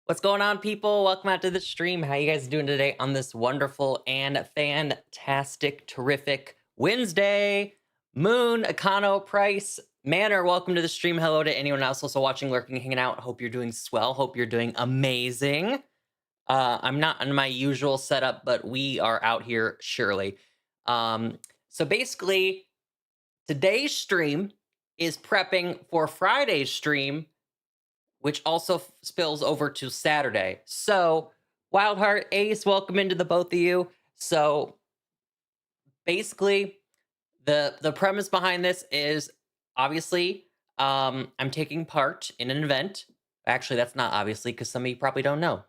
What's going on, people? Welcome out to the stream. How you guys doing today on this wonderful and fantastic, terrific Wednesday? Moon, Akano, Price, Manor, welcome to the stream. Hello to anyone else also watching, lurking, hanging out. Hope you're doing swell. Hope you're doing amazing. I'm not in my usual setup, but we are out here surely. So basically, today's stream is prepping for Friday's stream, which also spills over to Saturday. So, Wildheart, Ace, welcome into the both of you. So, basically, the premise behind this is obviously I'm taking part in an event. Actually, that's not obviously because some of you probably don't know.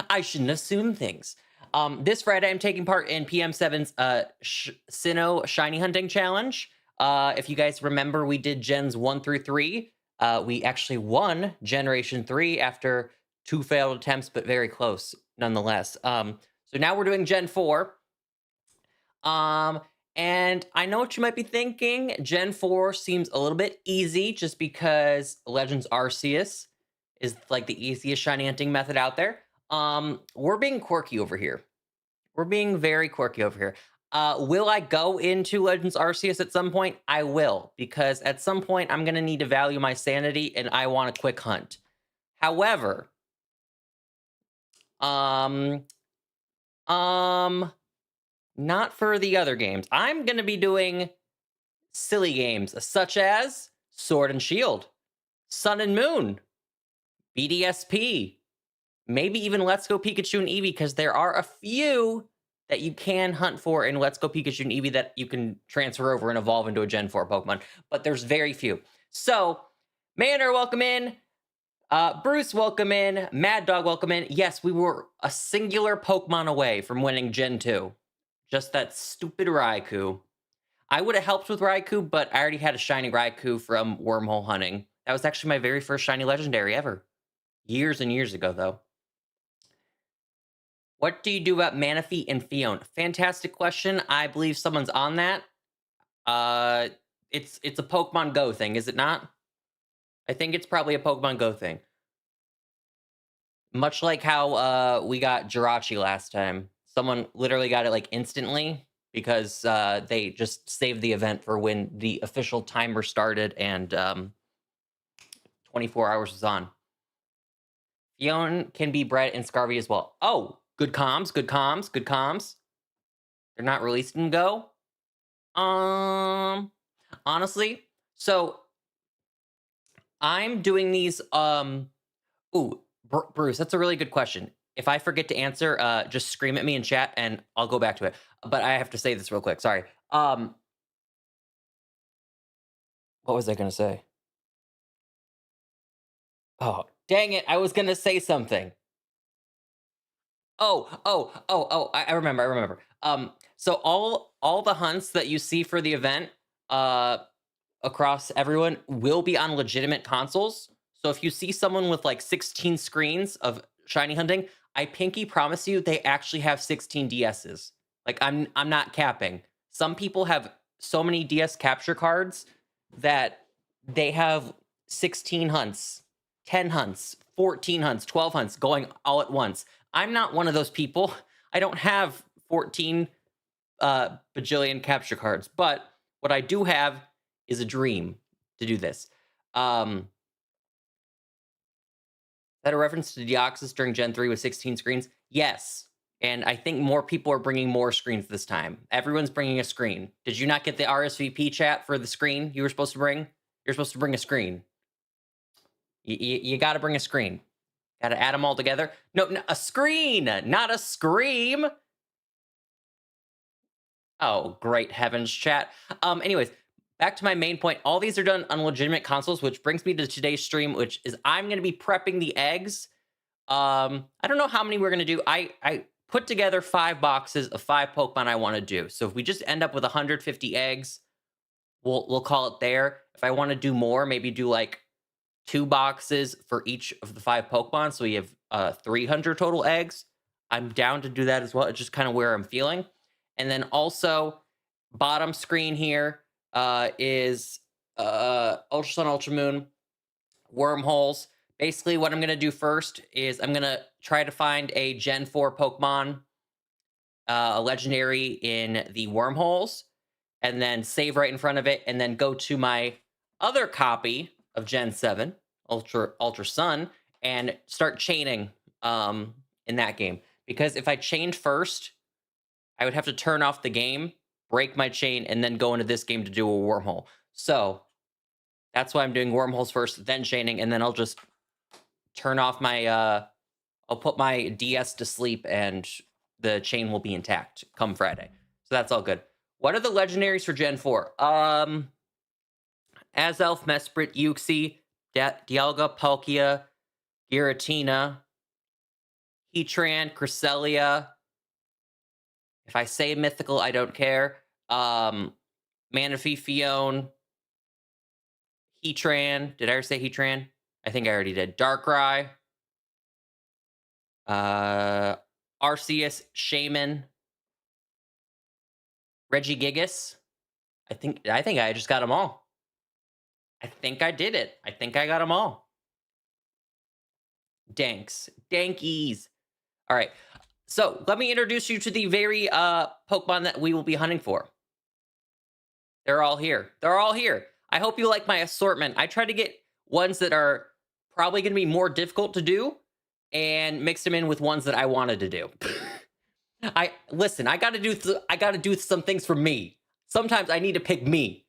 I shouldn't assume things. This Friday, I'm taking part in PM7's Sinnoh Shiny Hunting Challenge. If you guys remember, we did Gens 1 through 3. We actually won Generation 3 after 2 failed attempts, but very close nonetheless. So now we're doing Gen 4. And I know what you might be thinking. Gen 4 seems a little bit easy just because Legends Arceus is like the easiest shiny hunting method out there. We're being quirky over here. We're being very quirky over here. Will I go into Legends Arceus at some point? I will, because at some point I'm going to need to value my sanity and I want a quick hunt. However, not for the other games. I'm going to be doing silly games such as Sword and Shield, Sun and Moon, BDSP, maybe even Let's Go Pikachu and Eevee, because there are a few that you can hunt for in Let's Go Pikachu and Eevee that you can transfer over and evolve into a Gen 4 Pokemon, but there's very few. So, Manor, welcome in. Bruce, welcome in. Mad Dog, welcome in. Yes, we were a singular Pokemon away from winning Gen 2. Just that stupid Raikou. I would have helped with Raikou, but I already had a shiny Raikou from Wormhole hunting. That was actually my very first shiny legendary ever. Years and years ago, though. What do you do about Manaphy and Fion? Fantastic question. I believe someone's on that. It's a Pokemon Go thing, is it not? I think it's probably a Pokemon Go thing. Much like how we got Jirachi last time. Someone literally got it like instantly because they just saved the event for when the official timer started and 24 hours was on. Fion can be bred in Scarvy as well. Oh, good comms, good comms, good comms. They're not released in Go. Honestly, so I'm doing these. Ooh, Bruce, that's a really good question. If I forget to answer, just scream at me in chat and I'll go back to it. But I have to say this real quick. Sorry. What was I gonna say? Oh, dang it! I was gonna say something. I remember. So all the hunts that you see for the event, across everyone will be on legitimate consoles. So if you see someone with like 16 screens of shiny hunting, I pinky promise you they actually have 16 DSs. Like I'm not capping. Some people have so many DS capture cards that they have 16 hunts, 10 hunts, 14 hunts, 12 hunts going all at once. I'm not one of those people. I don't have 14 bajillion capture cards, but what I do have is a dream to do this. Is that a reference to Deoxys during Gen 3 with 16 screens? Yes. And I think more people are bringing more screens this time. Everyone's bringing a screen. Did you not get the RSVP chat for the screen you were supposed to bring? You're supposed to bring a screen. You got to bring a screen. Got to add them all together. No, a screen, not a scream. Oh, great heavens, chat. Anyways, back to my main point. All these are done on legitimate consoles, which brings me to today's stream, which is I'm going to be prepping the eggs. I don't know how many we're going to do. I put together 5 boxes of 5 Pokemon I want to do. So if we just end up with 150 eggs, we'll call it there. If I want to do more, maybe do like 2 boxes for each of the 5 Pokemon, so we have 300 total eggs. I'm down to do that as well. It's just kind of where I'm feeling. And then also, bottom screen here is Ultra Sun, Ultra Moon, Wormholes, Basically, what I'm going to do first is I'm going to try to find a Gen 4 Pokemon, a legendary in the Wormholes, and then save right in front of it, and then go to my other copy of Gen 7, Ultra Sun, and start chaining in that game. Because if I chained first, I would have to turn off the game, break my chain, and then go into this game to do a Wormhole. So that's why I'm doing Wormholes first, then chaining, and then I'll just turn off my, I'll put my DS to sleep, and the chain will be intact come Friday. So that's all good. What are the legendaries for Gen 4? Azelf, Mesprit, Uxie, Dialga, Palkia, Giratina, Heatran, Cresselia. If I say mythical, I don't care. Manaphy, Fion, Heatran. Did I ever say Heatran? I think I already did. Darkrai. Arceus, Shaman, Regigigas. I think I just got them all. I think I did it. I think I got them all. Dankies. All right. So let me introduce you to the very Pokemon that we will be hunting for. They're all here. They're all here. I hope you like my assortment. I try to get ones that are probably going to be more difficult to do and mix them in with ones that I wanted to do. Listen, I got to do some things for me. Sometimes I need to pick me.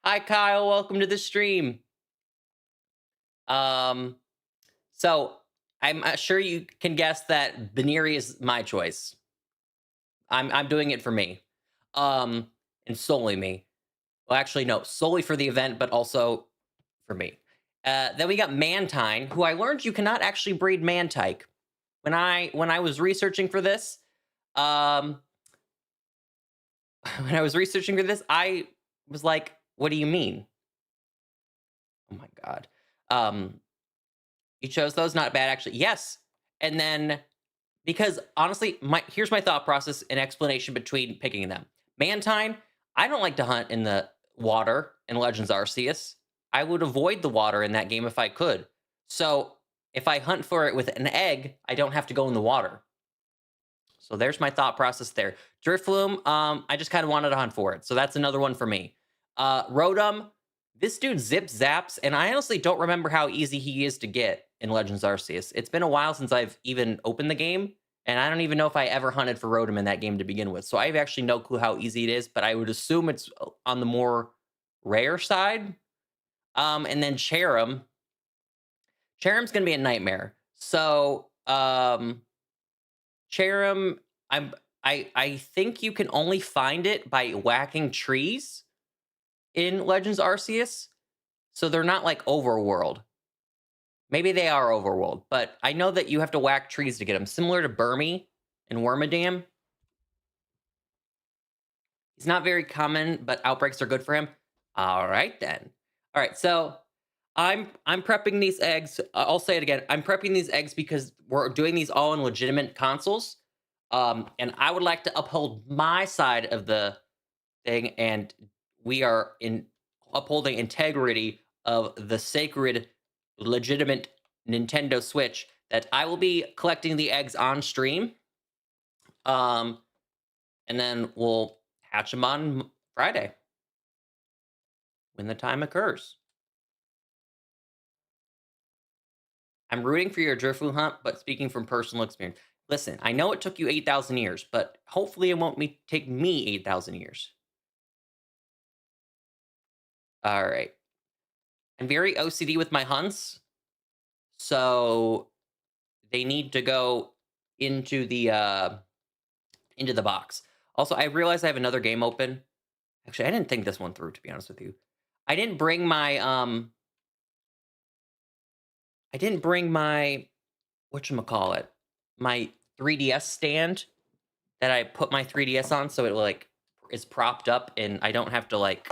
Hi Kyle, welcome to the stream. So I'm sure you can guess that Baneri is my choice. I'm doing it for me. And solely me. Well, actually, no, solely for the event, but also for me. Then we got Mantine, who I learned you cannot actually breed Mantike. When I was researching for this, I was like, what do you mean? Oh my god. You chose those? Not bad, actually. Yes. And then, because honestly, here's my thought process and explanation between picking them. Mantine, I don't like to hunt in the water in Legends Arceus. I would avoid the water in that game if I could. So if I hunt for it with an egg, I don't have to go in the water. So there's my thought process there. Drifloon, I just kind of wanted to hunt for it. So that's another one for me. Rotom, this dude zips zaps, and I honestly don't remember how easy he is to get in Legends Arceus. It's been a while since I've even opened the game, and I don't even know if I ever hunted for Rotom in that game to begin with. So I have actually no clue how easy it is, but I would assume it's on the more rare side. And then Cherrim. Cherrim's going to be a nightmare. So, Cherrim, I think you can only find it by whacking trees in Legends Arceus. So they're not like overworld. Maybe they are overworld, but I know that you have to whack trees to get them. Similar to Burmy and Wormadam. He's not very common, but outbreaks are good for him. All right, then. All right, so I'm prepping these eggs. I'll say it again. I'm prepping these eggs because we're doing these all in legitimate consoles. And I would like to uphold my side of the thing, and we are upholding integrity of the sacred, legitimate Nintendo Switch, that I will be collecting the eggs on stream. And then we'll hatch them on Friday when the time occurs. I'm rooting for your Drifloon hunt, but speaking from personal experience. Listen, I know it took you 8,000 years, but hopefully it won't take me 8,000 years. All right. I'm very OCD with my hunts, so they need to go into the box. Also, I realized I have another game open. Actually, I didn't think this one through, to be honest with you. I didn't bring my whatchamacallit, my 3DS stand that I put my 3DS on, so it like is propped up and I don't have to like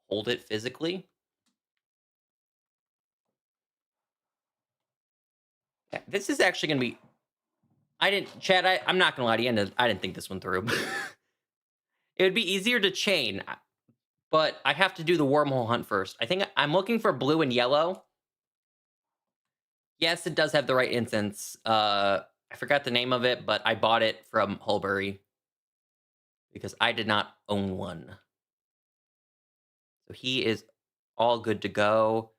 hold it physically. Yeah, this is actually gonna be. Chad, I'm not gonna lie to you, I didn't think this one through. It would be easier to chain. but I have to do the wormhole hunt first. I think I'm looking for blue and yellow. Yes, it does have the right instance. I forgot the name of it, but I bought it from Hulbury because I did not own one. So he is all good to go.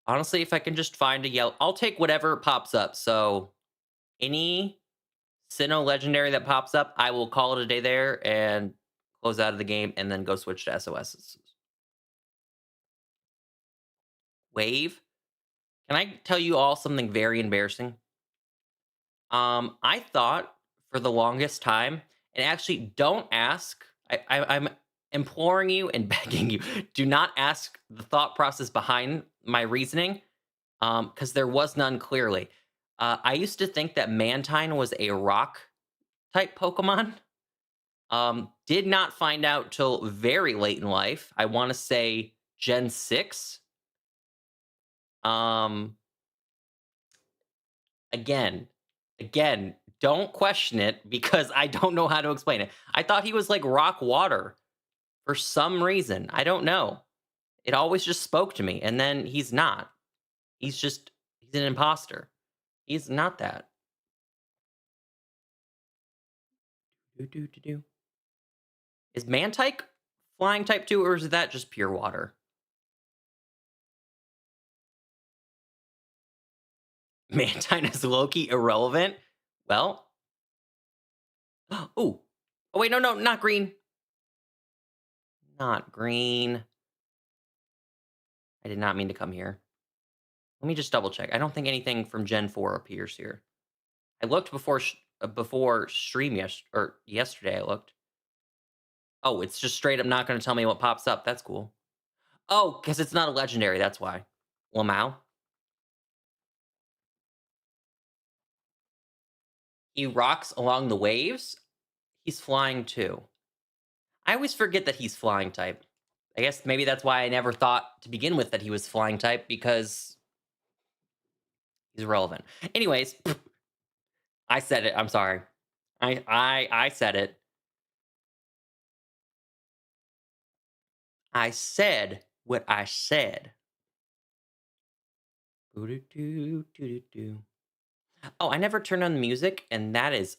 Honestly, if I can just find a yellow, I'll take whatever pops up. So any Sinnoh legendary that pops up, I will call it a day there and close out of the game and then go switch to SOSs. Wave. Can I tell you all something very embarrassing? I thought for the longest time, and actually don't ask, I'm imploring you and begging you, do not ask the thought process behind my reasoning, because there was none clearly. I used to think that Mantine was a rock type Pokemon. Did not find out till very late in life. I want to say Gen 6. Again, don't question it because I don't know how to explain it. I thought he was like rock water for some reason. I don't know. It always just spoke to me, and then he's not. He's an imposter. He's not that. Is Mantike flying type 2, or is that just pure water? Mantine is Loki irrelevant? Well. Oh. Oh, wait, no, not green. Not green. I did not mean to come here. Let me just double check. I don't think anything from Gen 4 appears here. I looked before stream yesterday. I looked. Oh, it's just straight up not going to tell me what pops up. That's cool. Oh, because it's not a legendary. That's why. Lamau. He rocks along the waves. He's flying too. I always forget that he's flying type. I guess maybe that's why I never thought to begin with that he was flying type, because he's irrelevant. Anyways, I said it. I'm sorry. I said it. I said what I said. Oh, I never turned on the music, and that is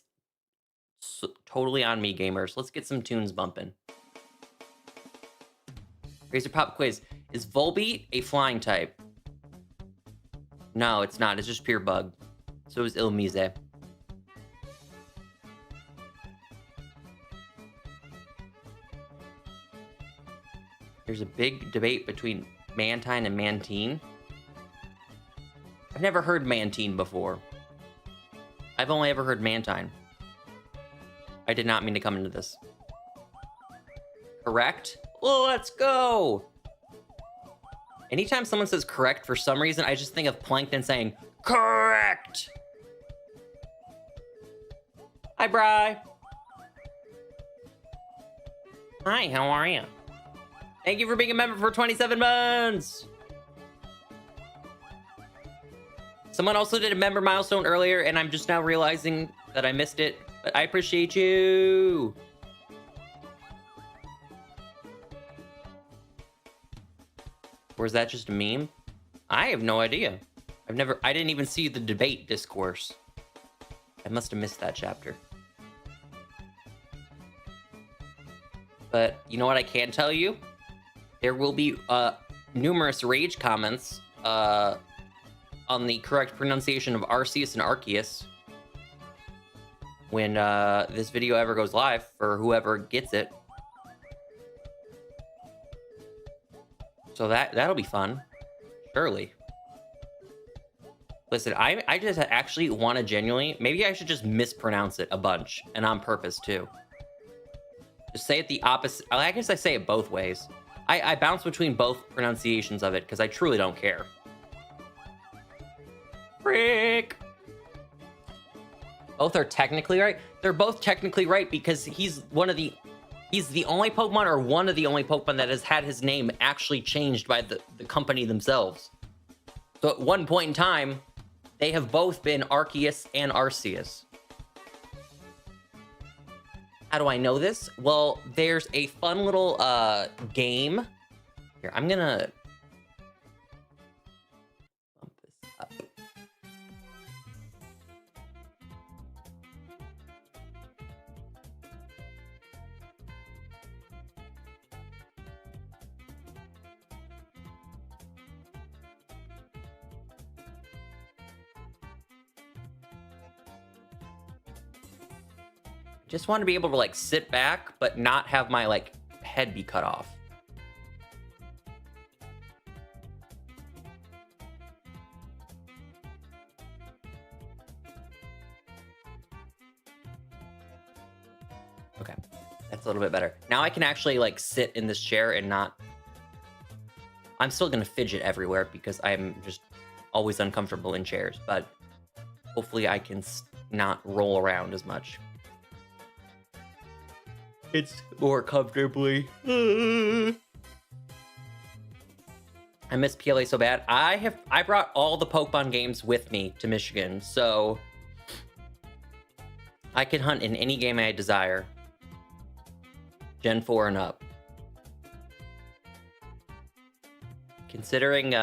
totally on me, gamers. Let's get some tunes bumping. Razor Pop quiz. Is Volbeat a flying type? No, it's not. It's just pure bug. So is Ilmise. There's a big debate between Mantine and Mantine. I've never heard Mantine before. I've only ever heard Mantine. I did not mean to come into this. Correct? Oh, let's go! Anytime someone says correct, for some reason, I just think of Plankton saying, correct! Hi, Bri. Hi, how are you? Thank you for being a member for 27 months! Someone also did a member milestone earlier, and I'm just now realizing that I missed it, but I appreciate you! Or is that just a meme? I have no idea. I didn't even see the debate discourse. I must have missed that chapter. But you know what I can tell you? There will be numerous rage comments on the correct pronunciation of Arceus and Arceus when this video ever goes live for whoever gets it. So that'll be fun. Surely. Listen, I just actually want to genuinely... Maybe I should just mispronounce it a bunch, and on purpose, too. Just say it the opposite... I guess I say it both ways. I bounce between both pronunciations of it, because I truly don't care. Frick! Both are technically right? They're both technically right, because he's the only Pokemon, or one of the only Pokemon, that has had his name actually changed by the company themselves. So at one point in time, they have both been Arceus and Arceus. How do I know this? Well, there's a fun little game. Here, I'm gonna bump this up. Just want to be able to like sit back, but not have my like head be cut off. Okay, that's a little bit better. Now I can actually like sit in this chair and not... I'm still gonna fidget everywhere because I'm just always uncomfortable in chairs, but hopefully I can not roll around as much. It's more comfortably. I miss PLA so bad. I brought all the Pokemon games with me to Michigan, so I can hunt in any game I desire. Gen 4 and up. Considering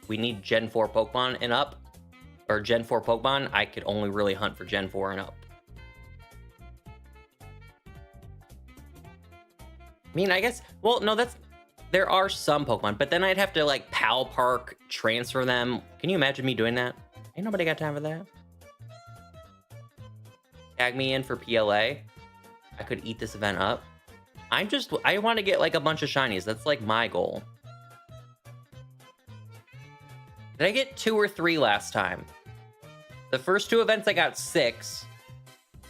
we need Gen 4 Pokemon and up, or Gen 4 Pokemon, I could only really hunt for Gen 4 and up. I mean, I guess, well, no, there are some Pokemon, but then I'd have to like PAL Park, transfer them. Can you imagine me doing that? Ain't nobody got time for that. Tag me in for PLA. I could eat this event up. I want to get like a bunch of shinies. That's like my goal. Did I get 2 or 3 last time? The first 2 events I got 6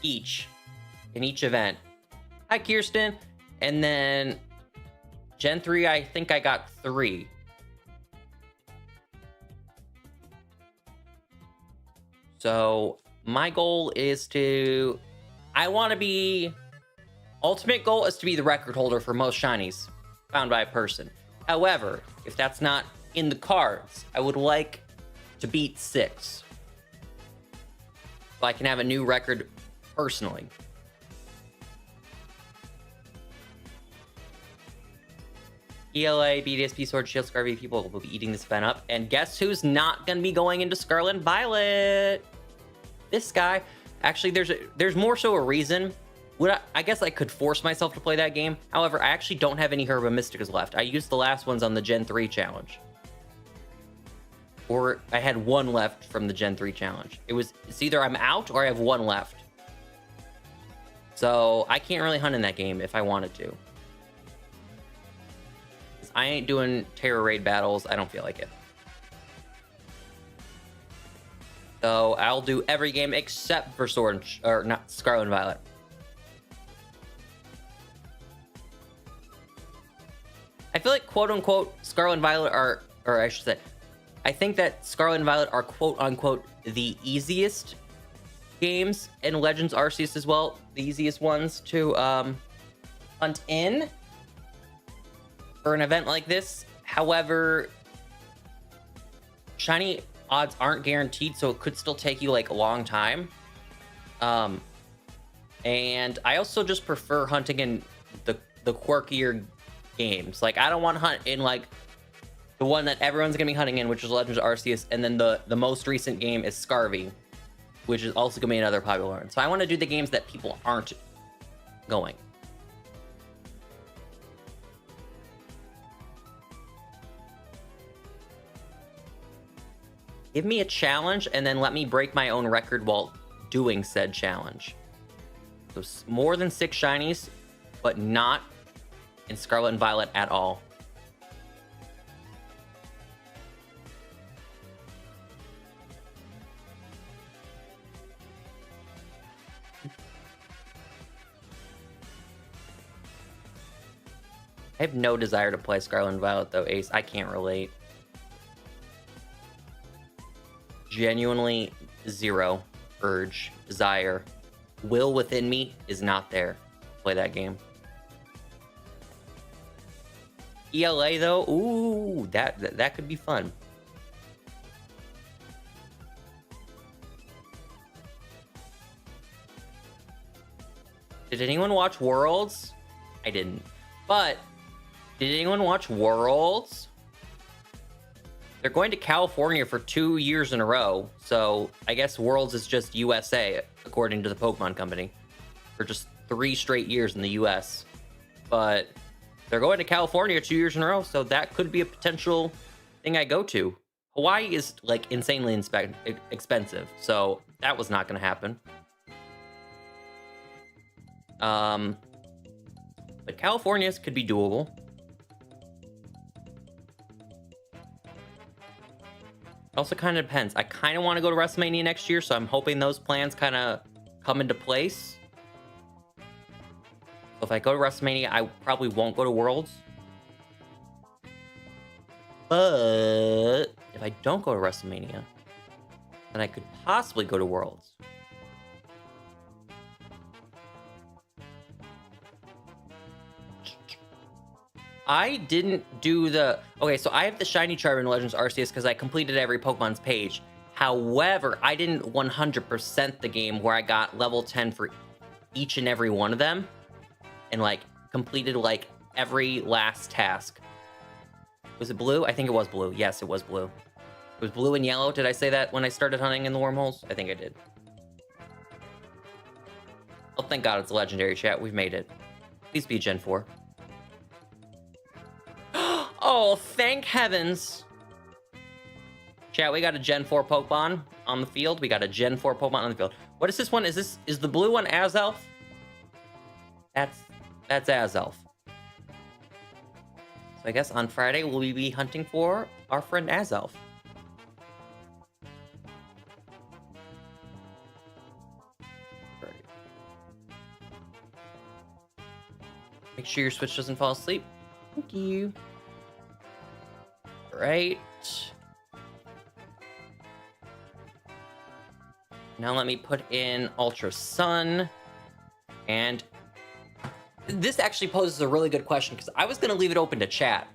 each in each event. Hi, Kirsten. And then Gen 3, I think I got 3. So my goal is to... Ultimate goal is to be the record holder for most shinies found by a person. However, if that's not in the cards, I would like to beat 6. So I can have a new record personally. ELA, BDSP, Sword, Shield, Scarvy people will be eating this event up. And guess who's not going to be going into Scarlet and Violet? This guy. Actually, there's more so a reason. I guess I could force myself to play that game. However, I actually don't have any Herba Mysticas left. I used the last ones on the Gen 3 challenge. Or I had 1 left from the Gen 3 challenge. It's either I'm out or I have 1 left. So I can't really hunt in that game if I wanted to. I ain't doing Terror Raid battles. I don't feel like it. So I'll do every game except for Scarlet and Violet. I feel like quote unquote Scarlet and Violet are, or I should say, I think that Scarlet and Violet are quote unquote the easiest games, and Legends Arceus as well, the easiest ones to hunt in for an event like this. However, shiny odds aren't guaranteed, so it could still take you like a long time. And I also just prefer hunting in the quirkier games. Like, I don't want to hunt in like the one that everyone's gonna be hunting in, which is Legends Arceus, and then the most recent game is Scarvy, which is also gonna be another popular one. So I want to do the games that people aren't going. Give me a challenge and then let me break my own record while doing said challenge. So more than 6 shinies, but not in Scarlet and Violet at all. I have no desire to play Scarlet and Violet though, Ace. I can't relate. Genuinely zero urge, desire, will within me is not there to play that game. ELA though, ooh, that could be fun. Did anyone watch Worlds? I didn't. But did anyone watch Worlds? They're going to California for 2 years in a row. So I guess Worlds is just USA, according to the Pokemon Company, for just 3 straight years in the US. But they're going to California 2 years in a row, so that could be a potential thing I go to. Hawaii is like insanely expensive, so that was not going to happen. But California's could be doable. Also kind of depends. I kind of want to go to WrestleMania next year, so I'm hoping those plans kind of come into place. So if I go to WrestleMania, I probably won't go to Worlds. But if I don't go to WrestleMania, then I could possibly go to Worlds. I didn't do the... Okay, so I have the Shiny Charmander Legends Arceus because I completed every Pokemon's page. However, I didn't 100% the game where I got level 10 for each and every one of them. And, like, completed, like, every last task. Was it blue? I think it was blue. Yes, it was blue. It was blue and yellow. Did I say that when I started hunting in the wormholes? I think I did. Oh, thank God it's legendary, chat. We've made it. Please be Gen 4. Oh, thank heavens. Chat, we got a Gen 4 Pokemon on the field. We got a Gen 4 Pokemon on the field. What is this one? Is the blue one Azelf? That's Azelf. So I guess on Friday we'll be hunting for our friend Azelf. Make sure your Switch doesn't fall asleep. Thank you. Right. Now let me put in Ultra Sun. And this actually poses a really good question because I was going to leave it open to chat.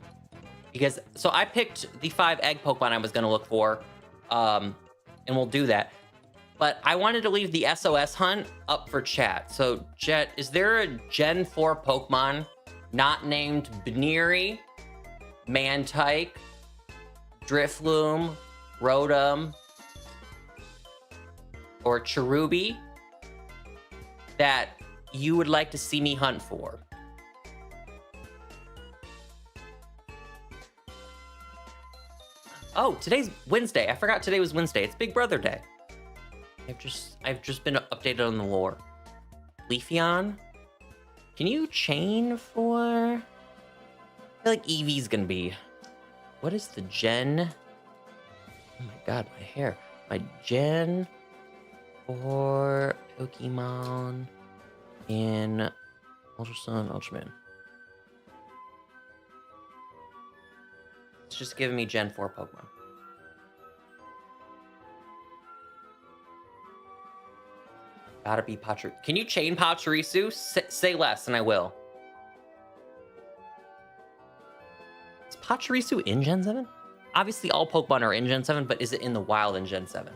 So I picked the 5 egg Pokemon I was going to look for. And we'll do that. But I wanted to leave the SOS hunt up for chat. So, Jet, is there a Gen 4 Pokemon not named Baneri, Mantike, Drifloon, Rotom, or Cherubi that you would like to see me hunt for? Oh, today's Wednesday. I forgot today was Wednesday. It's Big Brother Day. I've just been updated on the lore. Leafeon? Can you chain for... I feel like Eevee's gonna be... What is the Gen... Oh my god, my hair. My Gen 4 Pokemon in Ultra Sun, Ultra Moon. It's just giving me Gen 4 Pokemon. Gotta be Pachirisu. Can you chain Pachirisu? Say less and I will. Is Pachirisu in Gen 7? Obviously all Pokemon are in Gen 7, but is it in the wild in Gen 7?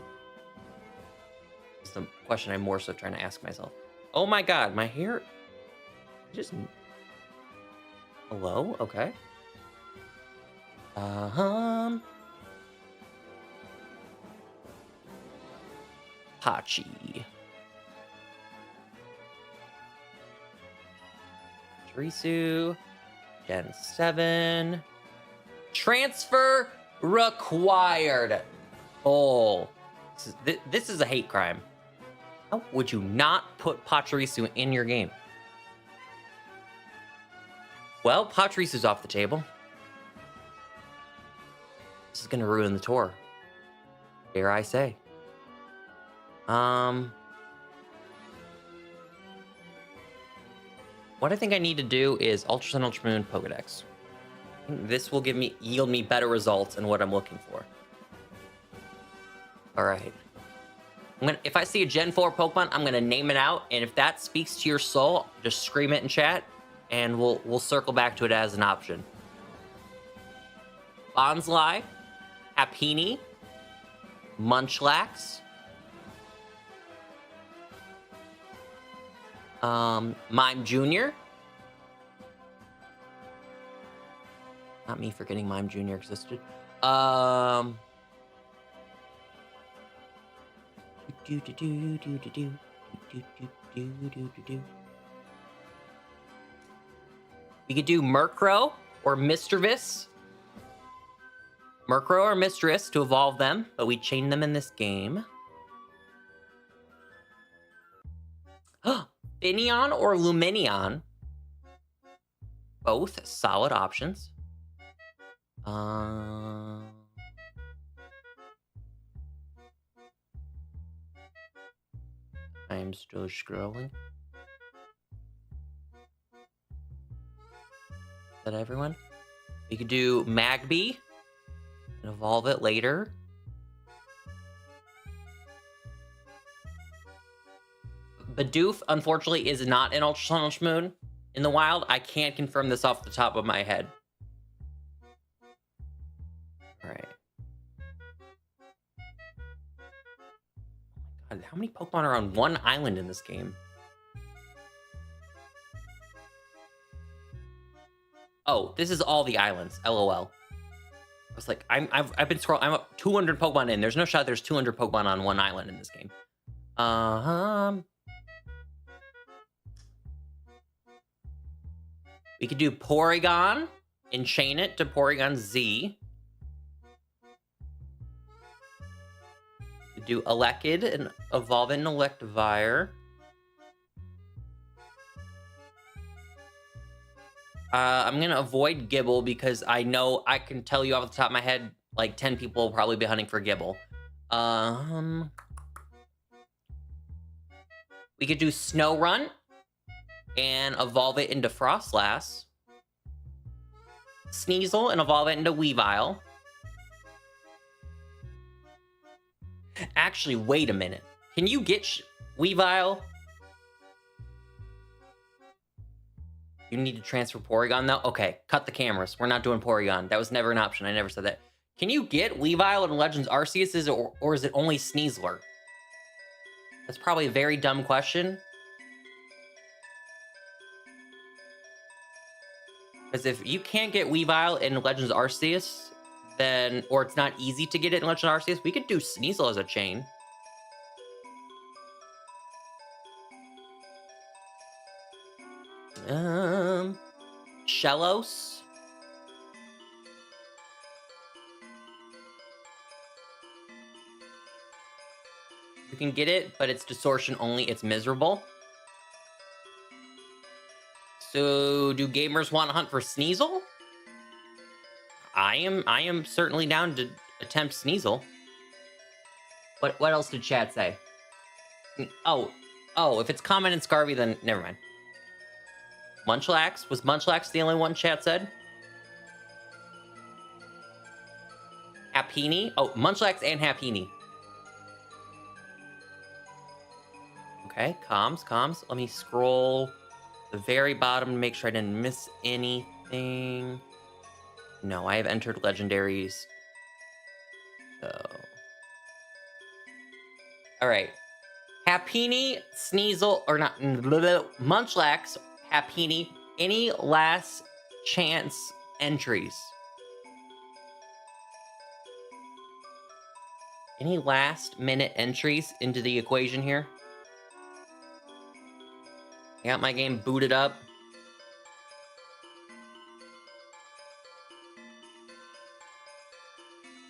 That's the question I'm more so trying to ask myself. Oh my god, my hair... Just... Hello? Okay. Pachi. Pachirisu. Gen 7. Transfer required. Oh. This is a hate crime. How would you not put Pachirisu in your game? Well, Pachirisu's off the table. This is gonna ruin the tour. Dare I say. What I think I need to do is Ultra Sun, Ultra Moon, Pokedex. I think this will yield me better results in what I'm looking for. All right. If I see a Gen 4 Pokemon, I'm gonna name it out, and if that speaks to your soul, just scream it in chat, and we'll circle back to it as an option. Bonsly, Happiny, Munchlax, Mime Jr. Not me forgetting Mime Jr. existed. We could do Murkrow or Misdreavus. Murkrow or Misdreavus to evolve them, but we chain them in this game. Finneon or Lumineon. Both solid options. I'm still scrolling. Is that everyone? We could do Magby and evolve it later. Bidoof, unfortunately, is not an Ultra Sun Ultra Moon in the wild. I can't confirm this off the top of my head. All right. God, how many Pokemon are on one island in this game? Oh, this is all the islands. LOL. I was like, I've been scrolling. I'm up 200 Pokemon in. There's no shot there's 200 Pokemon on one island in this game. We could do Porygon and chain it to Porygon Z. We could do Elekid and evolve it in Electivire. I'm gonna avoid Gibble because I know I can tell you off the top of my head, like 10 people will probably be hunting for Gibble. We could do Snorunt and evolve it into Frostlass. Sneasel and evolve it into Weavile. Actually, wait a minute. Can you get Weavile? You need to transfer Porygon, though? Okay, cut the cameras. We're not doing Porygon. That was never an option. I never said that. Can you get Weavile in Legends Arceus, or is it only Sneasler? That's probably a very dumb question. Because if you can't get Weavile in Legends Arceus, then, or it's not easy to get it in Legends Arceus, we could do Sneasel as a chain. Shellos. You can get it, but it's distortion only. It's miserable. So, do gamers want to hunt for Sneasel? I am certainly down to attempt Sneasel. What else did chat say? Oh, if it's common and Scarvy, then never mind. Munchlax? Was Munchlax the only one chat said? Happiny? Oh, Munchlax and Happiny. Okay, comms. Let me scroll the very bottom to make sure I didn't miss anything. No, I have entered legendaries. So. Alright. Happiny, Sneasel, or not, Munchlax, Happiny, any last chance entries? Any last minute entries into the equation here? I got my game booted up.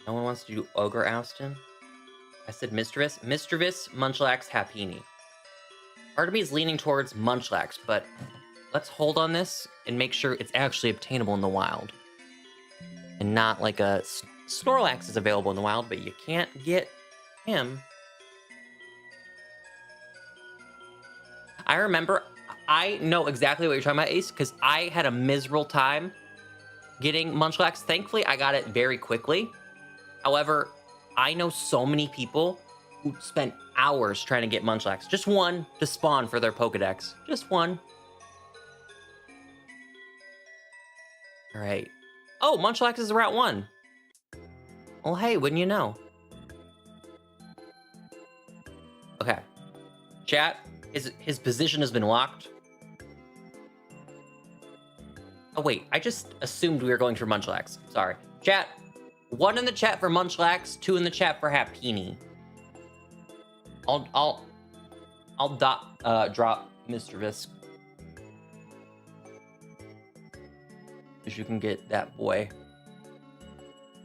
No one wants to do Ogre Oustin? I said Misdreavus. Misdreavus, Munchlax, Happiny. Part of me is leaning towards Munchlax, but let's hold on this and make sure it's actually obtainable in the wild. And not like a Snorlax is available in the wild, but you can't get him. I remember, I know exactly what you're talking about, Ace, because I had a miserable time getting Munchlax. Thankfully, I got it very quickly. However, I know so many people who spent hours trying to get Munchlax. Just one to spawn for their Pokedex. Just one. All right. Oh, Munchlax is Route 1. Well, hey, wouldn't you know? Okay. Chat, His position has been locked. Oh wait, I just assumed we were going for Munchlax. Sorry. Chat. 1 in the chat for Munchlax, 2 in the chat for Happini. I'll drop Mr. Visk. Because you can get that boy.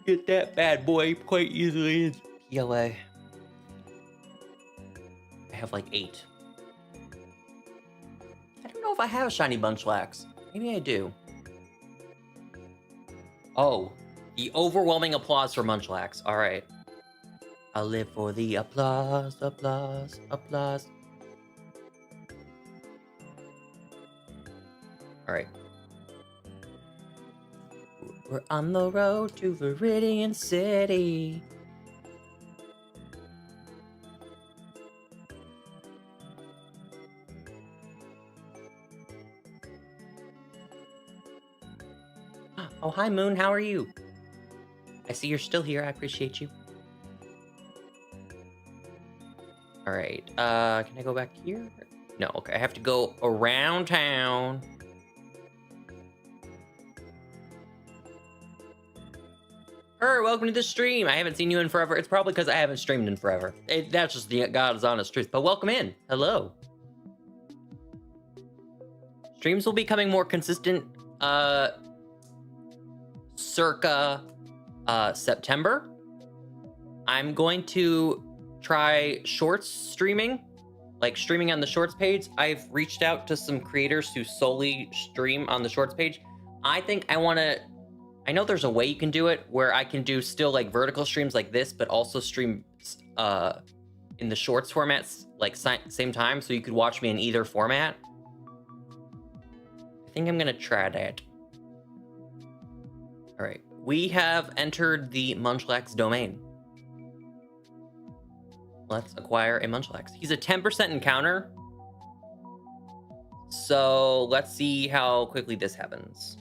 Get that bad boy quite easily in PLA. I have like 8. I don't know if I have a shiny Munchlax. Maybe I do. Oh, the overwhelming applause for Munchlax. All right. I'll live for the applause, applause, applause. All right. We're on the road to Viridian City. Oh, hi, Moon. How are you? I see you're still here. I appreciate you. All right. Can I go back here? No. Okay. I have to go around town. Welcome to the stream. I haven't seen you in forever. It's probably because I haven't streamed in forever. That's just the God's honest truth. But welcome in. Hello. Streams will be becoming more consistent. Circa September. I'm going to try shorts streaming, like streaming on the shorts page. I've reached out to some creators who solely stream on the shorts page. I think I want to, I know there's a way you can do it where I can do still like vertical streams like this, but also stream in the shorts formats like same time, so you could watch me in either format. I think I'm gonna try that. All right, we have entered the Munchlax domain. Let's acquire a Munchlax. He's a 10% encounter. So let's see how quickly this happens.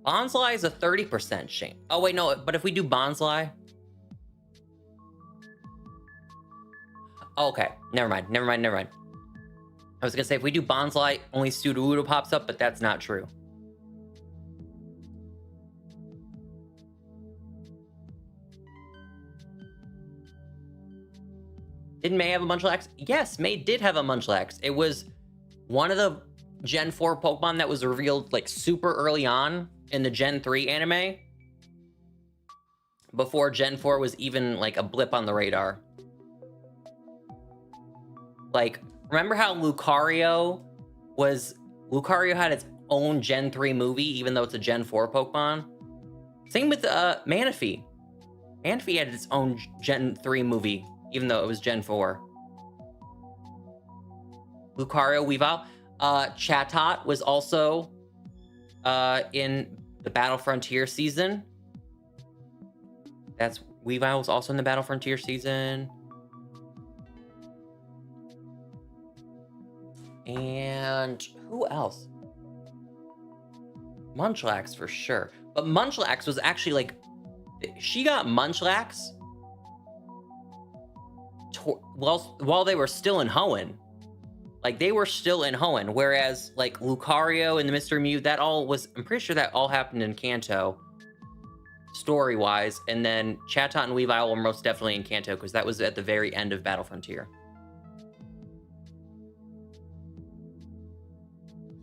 Bonsly is a 30% chance. Oh wait, no, but if we do Bonsly. Oh, okay, never mind. I was gonna say if we do Bonsly, only Sudowoodo pops up, but that's not true. Didn't May have a Munchlax? Yes, May did have a Munchlax. It was one of the Gen 4 Pokemon that was revealed like super early on in the Gen 3 anime. Before Gen 4 was even like a blip on the radar. Like, remember how Lucario had its own Gen 3 movie, even though it's a Gen 4 Pokemon? Same with Manaphy. Manaphy had its own Gen 3 movie, even though it was Gen 4. Lucario, Weavile. Chatot was also in the Battle Frontier season. Weavile was also in the Battle Frontier season. And who else? Munchlax for sure. But Munchlax was actually like, she got Munchlax while they were still in Hoenn. Like, they were still in Hoenn, whereas like Lucario and the Mr. Mew, that all was, I'm pretty sure that all happened in Kanto, story-wise, and then Chatot and Weavile were most definitely in Kanto, because that was at the very end of Battle Frontier.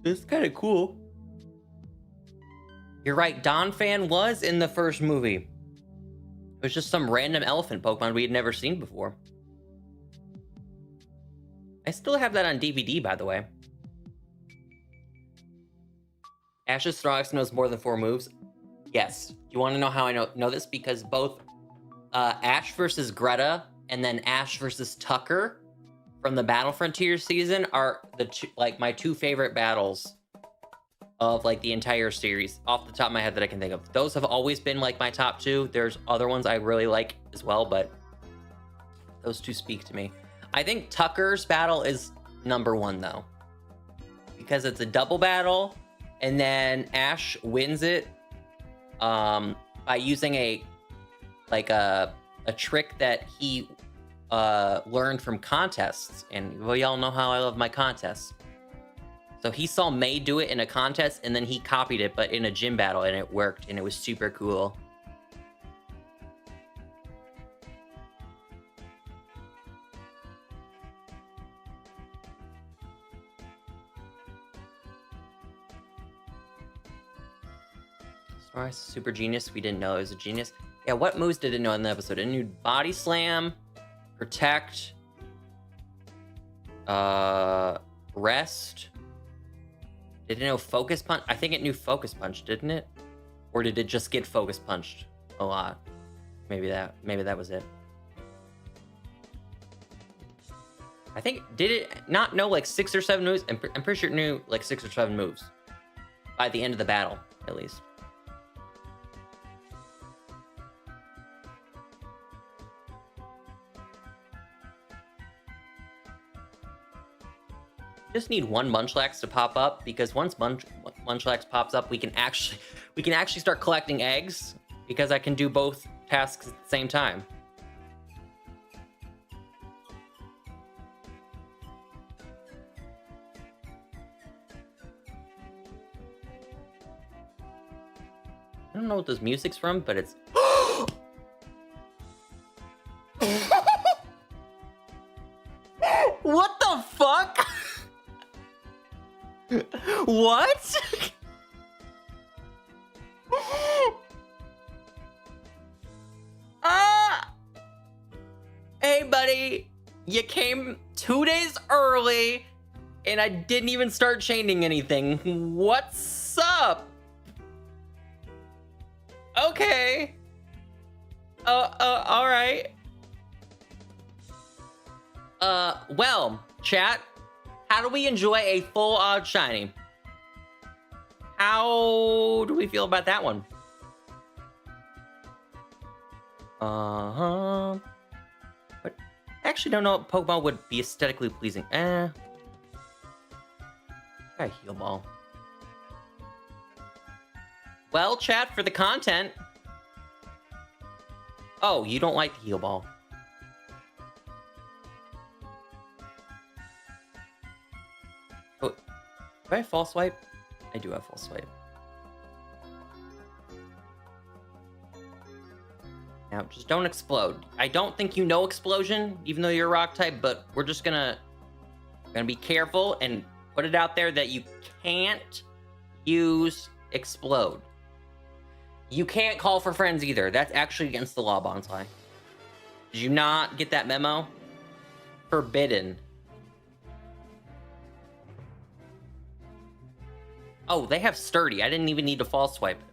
It's kind of cool. You're right, Donphan was in the first movie. It was just some random elephant Pokemon we had never seen before. I still have that on DVD, by the way. Ash's Snorlax knows more than 4 moves. Yes. You want to know how I know this? Because both Ash versus Greta and then Ash versus Tucker from the Battle Frontier season are the two, like, my 2 favorite battles of like the entire series off the top of my head that I can think of. Those have always been like my top 2. There's other ones I really like as well, but those 2 speak to me. I think Tucker's battle is number 1 though, because it's a double battle, and then Ash wins it by using a trick that he learned from contests, and well, y'all know how I love my contests. So he saw May do it in a contest, and then he copied it, but in a gym battle, and it worked, and it was super cool. Super genius. We didn't know it was a genius. Yeah, what moves did it know in the episode? It knew body slam, protect, rest. Did it know focus punch? I think it knew focus punch, didn't it? Or did it just get focus punched a lot? Maybe that was it. I think, did it not know like 6 or 7 moves? I'm pretty sure it knew like 6 or 7 moves by the end of the battle, at least. Just need one Munchlax to pop up, because once Munchlax pops up, we can actually start collecting eggs, because I can do both tasks at the same time. I don't know what this music's from, but it's what the fuck? What? Hey buddy, you came 2 days early and I didn't even start chaining anything. What's up? Okay. All right. Well, chat, how do we enjoy a full odd shiny? How do we feel about that one? But I actually don't know if Pokemon would be aesthetically pleasing. Try Heal Ball. Well, chat, for the content. Oh, you don't like the Heal Ball. Oh, do I have False Swipe? I do have False Swipe. Now, just don't explode. I don't think you know Explosion, even though you're a Rock type, but we're just gonna be careful and put it out there that you can't use Explode. You can't call for friends either. That's actually against the law, Bonsai. Did you not get that memo? Forbidden. Oh, they have Sturdy. I didn't even need to False Swipe it.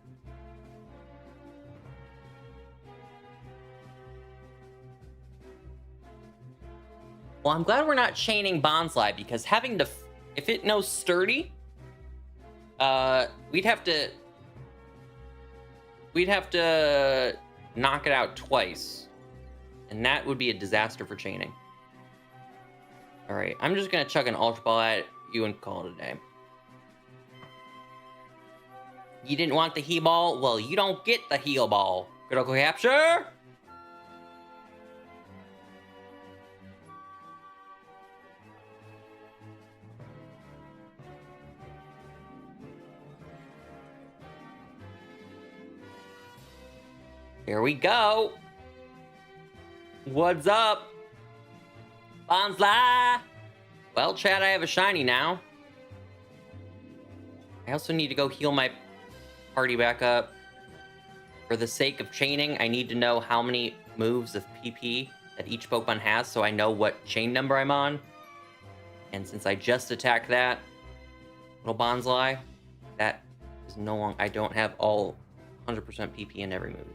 Well, I'm glad we're not chaining Bonsai, because having to... If it knows Sturdy, we'd have to knock it out twice. And that would be a disaster for chaining. Alright, I'm just going to chuck an Ultra Ball at you and call it a day. You didn't want the Heal Ball? Well, you don't get the Heal Ball. Critical Capture! Here we go. What's up? Bonsai! Well, chat, I have a shiny now. I also need to go heal my party back up. For the sake of chaining, I need to know how many moves of PP that each Pokemon has, so I know what chain number I'm on. And since I just attacked that little Bonsai, that is no longer... I don't have all 100% PP in every move.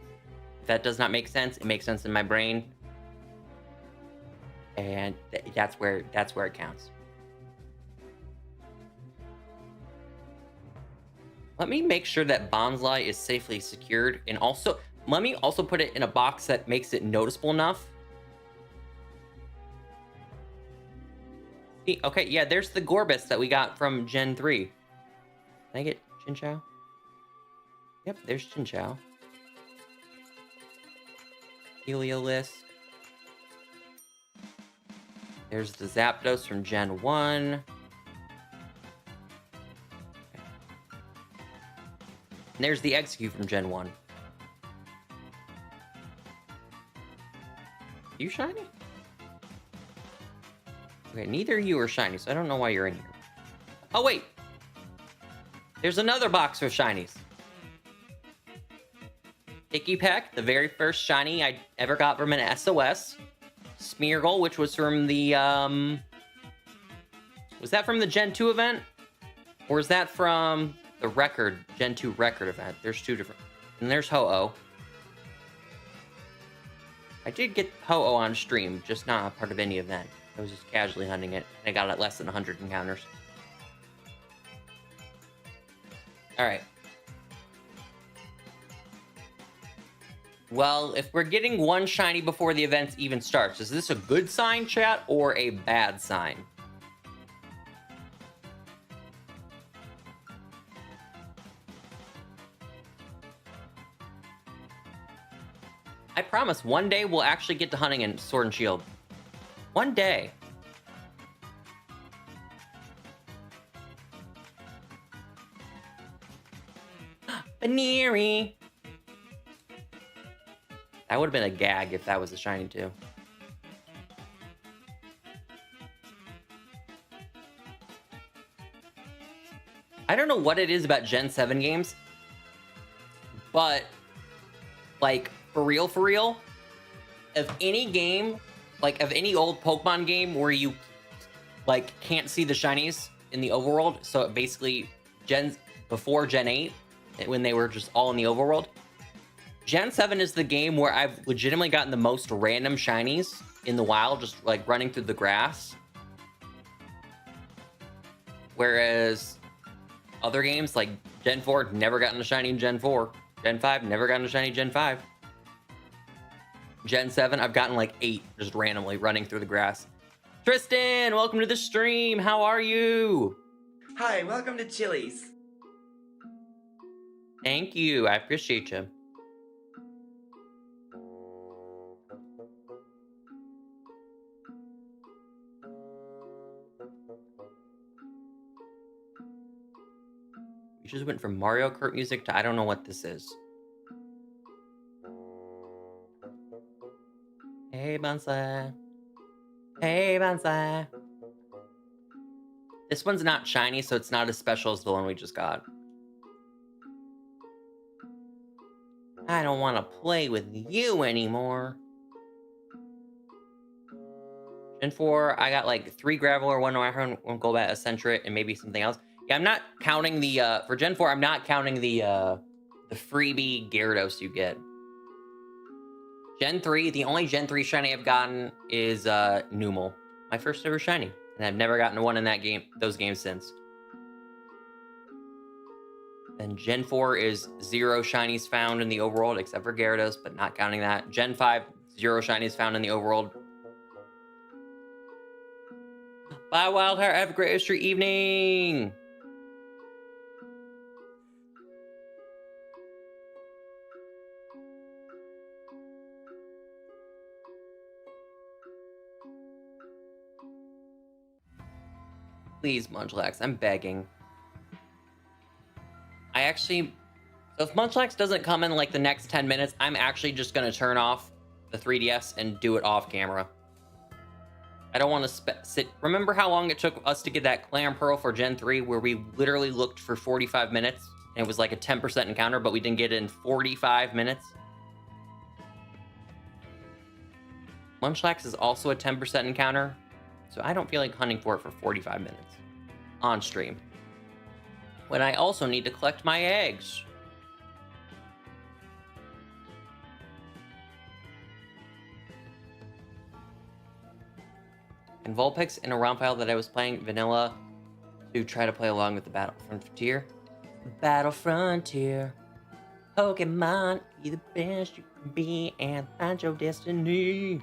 If that does not make sense, it makes sense in my brain. And that's where it counts. Let me make sure that Bonsai is safely secured, and also let me also put it in a box that makes it noticeable enough. Okay, yeah, there's the Gorbis that we got from Gen 3. Can I get Chinchou? Yep, there's Chinchou. Heliolisk. There's the Zapdos from Gen 1. And there's the Execute from Gen 1. You shiny? Okay, neither you are shiny, so I don't know why you're in here. Oh, wait. There's another box of shinies. Icky Peck, the very first shiny I ever got from an SOS. Smeargle, which was from the, was that from the Gen 2 event? Or is that from the record, Gen 2 record event? There's two different. And there's Ho-Oh. I did get Ho-Oh on stream, just not a part of any event. I was just casually hunting it. And I got it less than 100 encounters. Alright. Well, if we're getting one shiny before the event even starts, is this a good sign, chat, or a bad sign? I promise, one day we'll actually get to hunting in Sword and Shield. One day. Baneri. That would have been a gag if that was a shiny too. I don't know what it is about Gen 7 games, but like for real, of any game, like of any old Pokemon game where you like can't see the shinies in the overworld, so basically before Gen 8, when they were just all in the overworld, Gen 7 is the game where I've legitimately gotten the most random shinies in the wild, just like running through the grass. Whereas other games like Gen 4, never gotten a shiny in Gen 4. Gen 5, never gotten a shiny Gen 5. Gen 7, I've gotten like 8 just randomly running through the grass. Tristan, welcome to the stream. How are you? Hi, welcome to Chili's. Thank you. I appreciate you. We just went from Mario Kart music to I don't know what this is. Hey, Bonsai. Hey, Bonsai. This one's not shiny, so it's not as special as the one we just got. I don't want to play with you anymore. Gen 4, I got like 3 Graveler, 1 Iron, 1 Golbat, a Sentret, and maybe something else. Yeah, I'm not counting the, for Gen 4, I'm not counting the freebie Gyarados you get. Gen 3, the only Gen 3 shiny I've gotten is Numel. My first ever shiny. And I've never gotten one in that game, those games since. And Gen 4 is 0 shinies found in the overworld, except for Gyarados, but not counting that. Gen 5, 0 shinies found in the overworld. Bye, Wildheart. Have a great history evening. Please, Munchlax, I'm begging. So if Munchlax doesn't come in like the next 10 minutes, I'm actually just going to turn off the 3DS and do it off camera. I don't want to sit. Remember how long it took us to get that Clam Pearl for Gen 3, where we literally looked for 45 minutes and it was like a 10% encounter, but we didn't get it in 45 minutes? Munchlax is also a 10% encounter, so I don't feel like hunting for it for 45 minutes on stream, when I also need to collect my eggs. And Vulpix in a ROM file that I was playing vanilla to try to play along with the Battle Frontier. Battle Frontier. Pokemon, be the best you can be and find your destiny.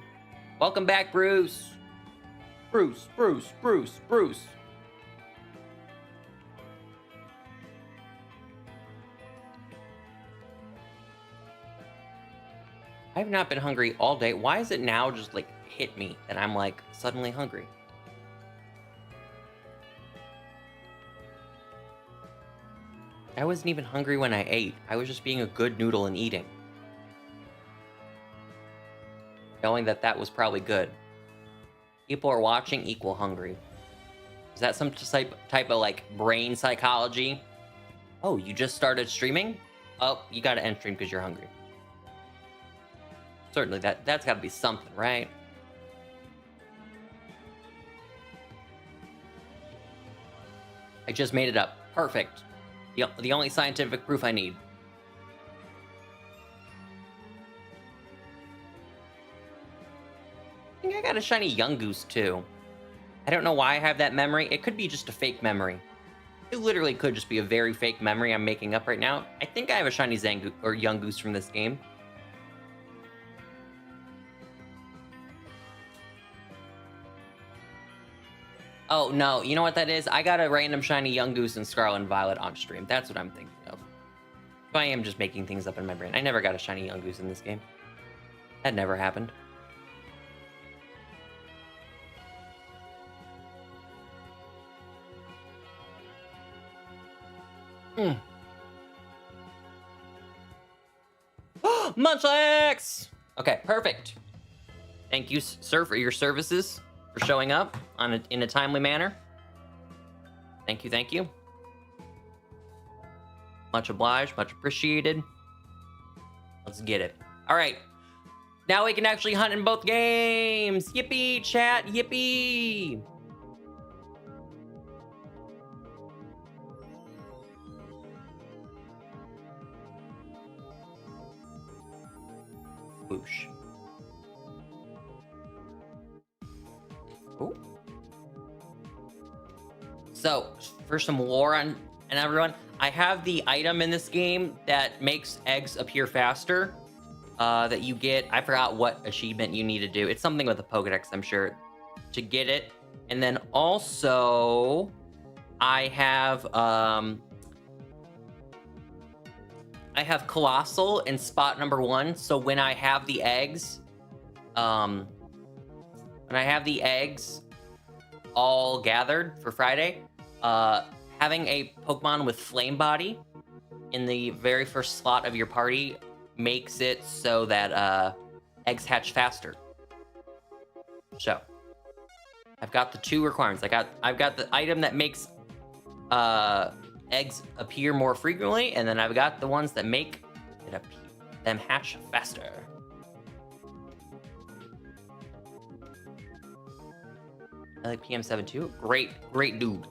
Welcome back, Bruce. Bruce. I've not been hungry all day. Why is it now just like hit me and I'm like suddenly hungry? I wasn't even hungry when I ate. I was just being a good noodle and eating. Knowing that that was probably good. People are watching equal hungry. Is that some type of like brain psychology? Oh, you just started streaming? Oh, you gotta end stream because you're hungry. Certainly, that's gotta be something, right? I just made it up. Perfect. The only scientific proof I need. I think I got a shiny young goose too. I don't know why I have that memory. It could be just a fake memory. It literally could just be a very fake memory I'm making up right now. I think I have a shiny Zangoose or young goose from this game. Oh, no. You know what that is? I got a random shiny young goose and Scarlet and Violet on stream. That's what I'm thinking of. So I am just making things up in my brain. I never got a shiny young goose in this game. That never happened. Munchlax! Okay, perfect. Thank you, sir, for your services, for showing up in a timely manner. Thank you, thank you. Much obliged, much appreciated. Let's get it. All right. Now we can actually hunt in both games. Yippee, chat, yippee. Whoosh. Ooh. So, for some lore on and everyone, I have the item in this game that makes eggs appear faster. That you get. I forgot what achievement you need to do. It's something with a Pokedex, I'm sure, to get it. And then also, I have Colossal in spot number 1. So when I have the eggs, all gathered for Friday, having a Pokemon with Flame Body in the very first slot of your party makes it so that eggs hatch faster. So I've got the 2 requirements. I've got the item that makes eggs appear more frequently, and then I've got the ones that make them hatch faster. I like PM7 too. Great dude.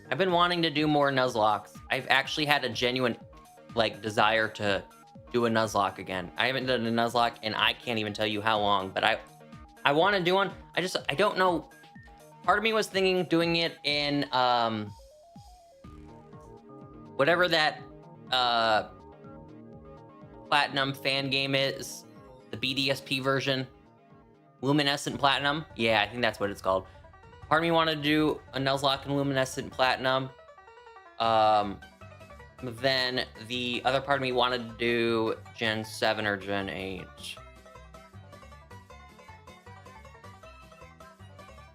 I've been wanting to do more Nuzlocks. I've actually had a genuine desire to do a Nuzlocke again. I haven't done a Nuzlocke and I can't even tell you how long, but I want to do one. I don't know. Part of me was thinking doing it in whatever that Platinum fan game is, the BDSP version, Luminescent Platinum. Yeah, I think that's what it's called. Part of me wanted to do a Nuzlocke in Luminescent Platinum. Then the other part of me wanted to do Gen 7 or Gen 8.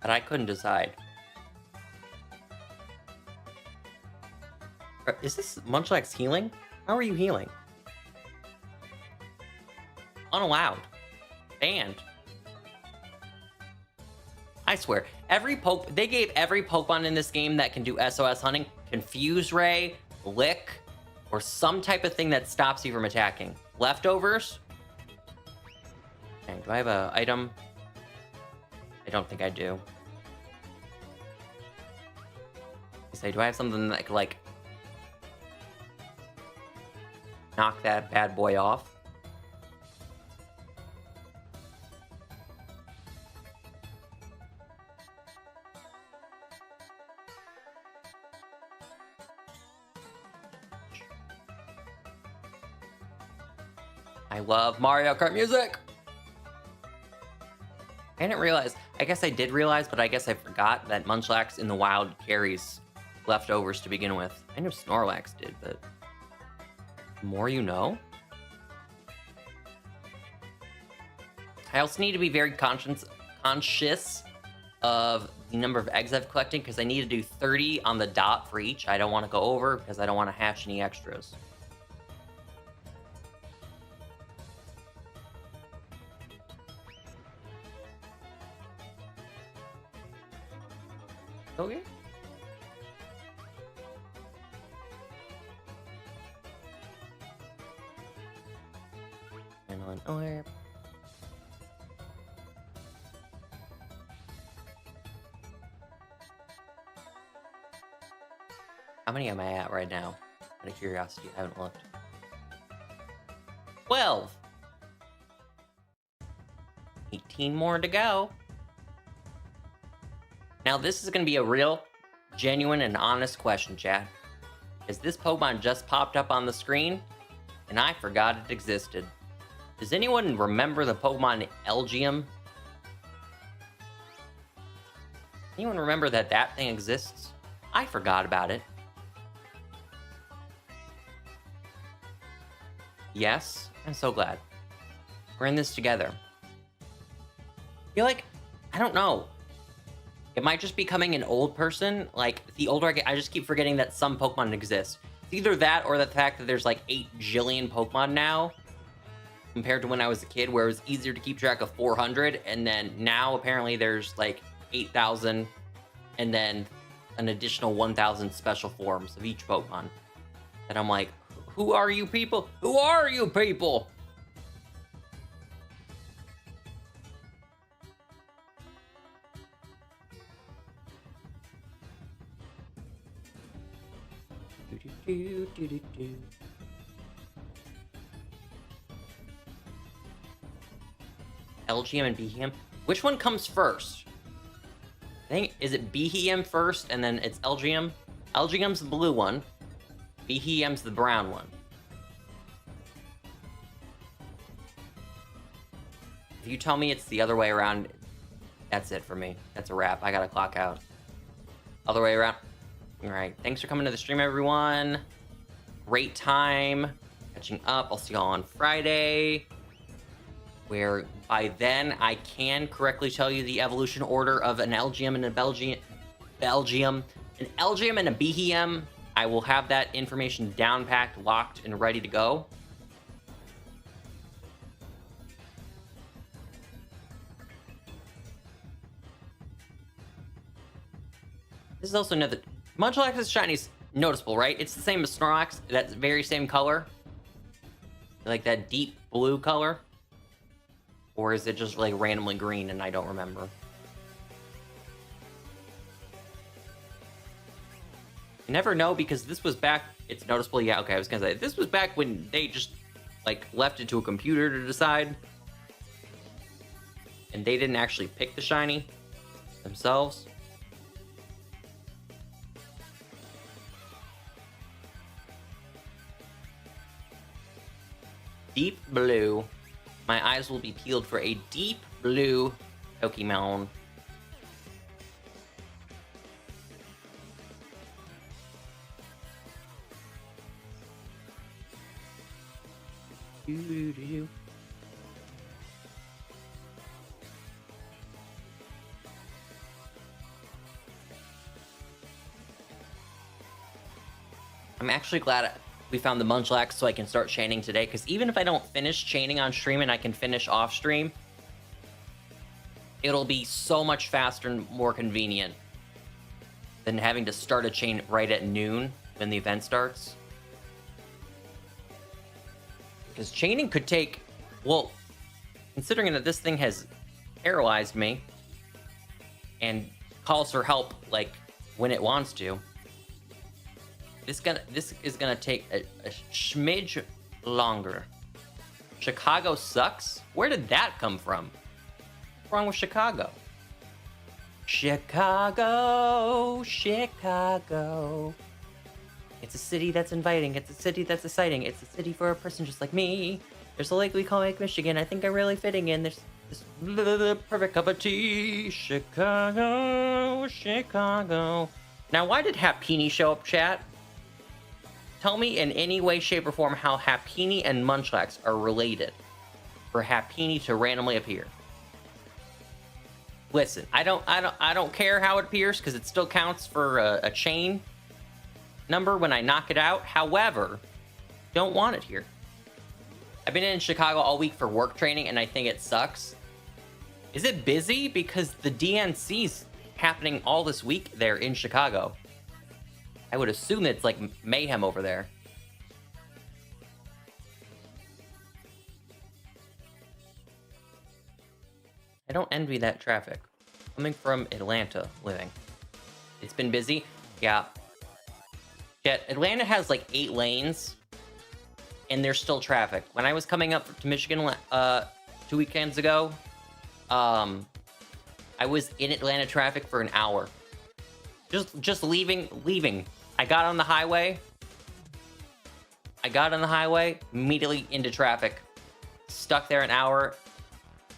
But I couldn't decide. Is this Munchlax healing? How are you healing? Unallowed. Banned. I swear, they gave every Pokemon in this game that can do SOS hunting Confuse Ray, Lick, or some type of thing that stops you from attacking. Leftovers? Okay, do I have an item? I don't think I do. Do I have something that could, knock that bad boy off? I love Mario Kart music! I didn't realize. I guess I did realize, but I guess I forgot that Munchlax in the wild carries leftovers to begin with. I know Snorlax did, but The more you know? I also need to be very conscious of the number of eggs I've collected, because I need to do 30 on the dot for each. I don't want to go over because I don't want to hatch any extras. Okay. And on orb. How many am I at right now? Out of curiosity, I haven't looked. 12! 18 more to go. Now, this is going to be a real, genuine, and honest question, chat. As this Pokemon just popped up on the screen, and I forgot it existed. Does anyone remember the Pokemon Elgium? Anyone remember that that thing exists? I forgot about it. Yes, I'm so glad. We're in this together. I feel like, I don't know. Am I just becoming an old person? Like, the older I get, I just keep forgetting that some Pokemon exist. It's either that or the fact that there's like 8 jillion Pokemon now, compared to when I was a kid, where it was easier to keep track of 400, and then now apparently there's like 8,000, and then an additional 1,000 special forms of each Pokemon. And I'm like, who are you people? Who are you people? Elgium and Behem. Which one comes first? I think, is it Behem first and then it's Elgium? Elgium's the blue one. Behem's the brown one. If you tell me it's the other way around, that's it for me. That's a wrap. I gotta clock out. Other way around. Alright, thanks for coming to the stream, everyone. Great time catching up. I'll see y'all on Friday, where by then I can correctly tell you the evolution order of an Elgium and a Belgium. An Elgium and a Behem. I will have that information down packed, locked, and ready to go. This is also another... Munchlax's shiny is noticeable, right? It's the same as Snorlax, that very same color. Like that deep blue color. Or is it just like randomly green and I don't remember? You never know, because this was back... It's noticeable, yeah, okay, I was gonna say, this was back when they just, like, left it to a computer to decide. And they didn't actually pick the shiny themselves. Deep blue. My eyes will be peeled for a deep blue Pokemon. I'm actually glad we found the Munchlax so I can start chaining today, because even if I don't finish chaining on stream and I can finish off stream, it'll be so much faster and more convenient than having to start a chain right at noon when the event starts. Because chaining could take, well, considering that this thing has paralyzed me and calls for help like when it wants to, this is gonna take a smidge longer. Chicago sucks? Where did that come from? What's wrong with Chicago? Chicago, Chicago. It's a city that's inviting. It's a city that's exciting. It's a city for a person just like me. There's a lake we call Lake Michigan. I think I'm really fitting in. There's this perfect cup of tea. Chicago, Chicago. Now, why did Happini show up, chat? tell me in any way, shape, or form how Happiny and Munchlax are related for Happiny to randomly appear. Listen, I don't care how it appears because it still counts for a chain number when I knock it out. However, don't want it here. I've been in Chicago all week for work training, and I think it sucks. Is it busy? Because the DNC's happening all this week there in Chicago. I would assume it's like mayhem over there. I don't envy that traffic. Coming from Atlanta living. It's been busy? Yeah. Yeah, Atlanta has like 8 lanes. And there's still traffic. When I was coming up to Michigan 2 weekends ago, I was in Atlanta traffic for an hour. Just leaving. I got on the highway. Immediately into traffic. Stuck there an hour,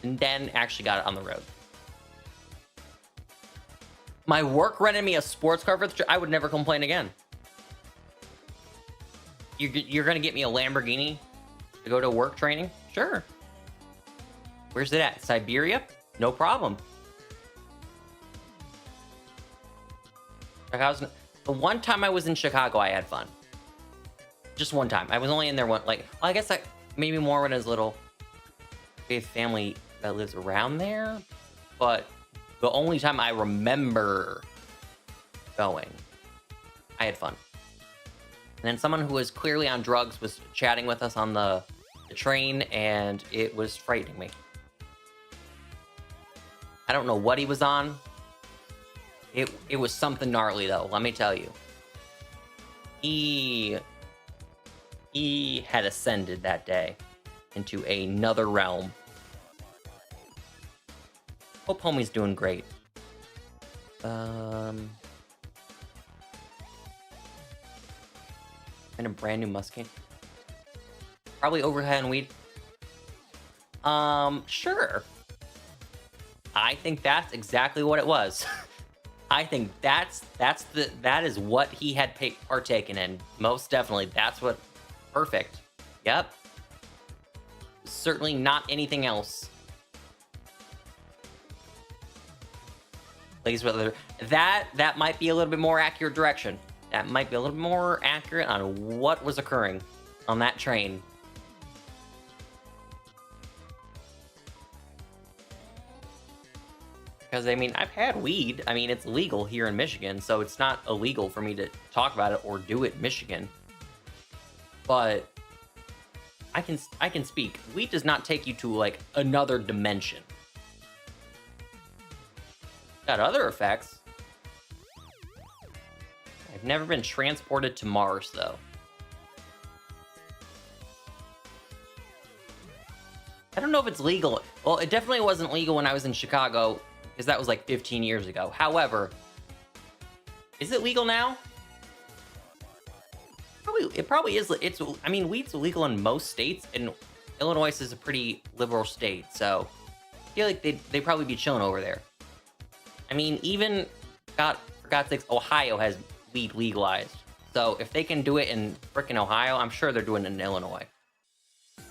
and then actually got it on the road. My work rented me a sports car for the trip. I would never complain again. You're gonna get me a Lamborghini to go to work training? Sure. Where's it at? Siberia? No problem. The one time I was in Chicago, I had fun. Just one time. I was only in there I guess maybe more when I was little. We have family that lives around there, but the only time I remember going, I had fun. And then someone who was clearly on drugs was chatting with us on the train, and it was frightening me. I don't know what he was on. It was something gnarly, though, let me tell you. He had ascended that day into another realm. Hope homie's doing great. And a brand new Muskie. Probably overhead and weed. Sure. I think that's exactly what it was. I think that is what he had partaken in. Most definitely. That's what. Perfect. Yep. Certainly not anything else. Please, whether that might be a little bit more accurate direction. That might be a little more accurate on what was occurring on that train. Because, I mean, I've had weed. I mean, it's legal here in Michigan, so it's not illegal for me to talk about it or do it in Michigan. But I can speak. Weed does not take you to, like, another dimension. Got other effects. I've never been transported to Mars, though. I don't know if it's legal. Well, it definitely wasn't legal when I was in Chicago, because that was like 15 years ago. However, is it legal now? It probably is. I mean, weed's illegal in most states, and Illinois is a pretty liberal state, so I feel like they'd probably be chilling over there. I mean, even, for God's sakes, Ohio has weed legalized. So if they can do it in frickin' Ohio, I'm sure they're doing it in Illinois. I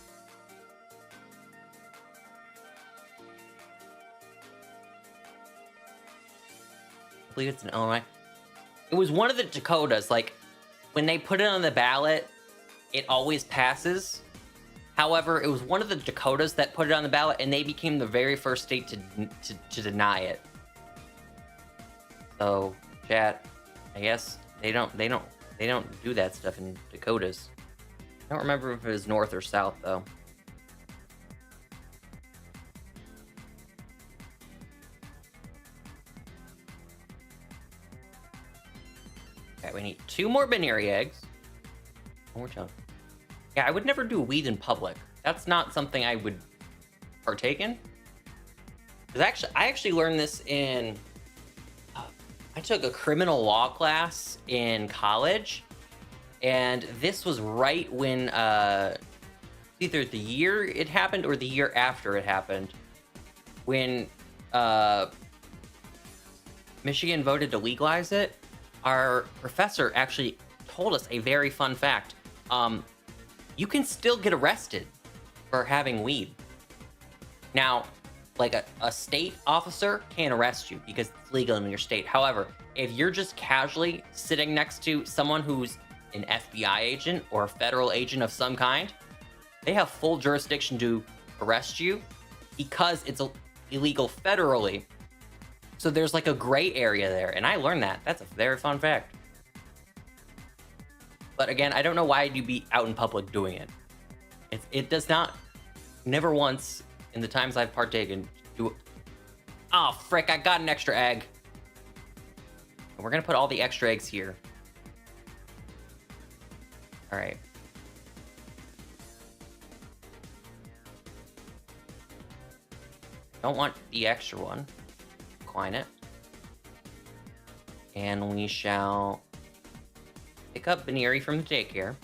believe it's in Illinois. It was one of the Dakotas. Like, when they put it on the ballot, it always passes. However, it was one of the Dakotas that put it on the ballot, and they became the very first state to deny it. So, chat, I guess they don't do that stuff in Dakotas. I don't remember if it was north or south, though. Okay, we need 2 more binary eggs. One more time. Yeah, I would never do weed in public. That's not something I would partake in. Because I actually learned this in... I took a criminal law class in college, and this was right when either the year it happened or the year after it happened, when Michigan voted to legalize it. Our professor actually told us a very fun fact. You can still get arrested for having weed. Now, like a state officer can't arrest you because it's legal in your state. However, if you're just casually sitting next to someone who's an FBI agent or a federal agent of some kind, they have full jurisdiction to arrest you because it's illegal federally. So there's like a gray area there, and I learned that. That's a very fun fact. But again, I don't know why you'd be out in public doing it. It does not, never once in the times I've partaken, do. Oh, frick, I got an extra egg. And we're gonna put all the extra eggs here. All right. Don't want the extra one. Decline it. And we shall pick up Baneri from the daycare.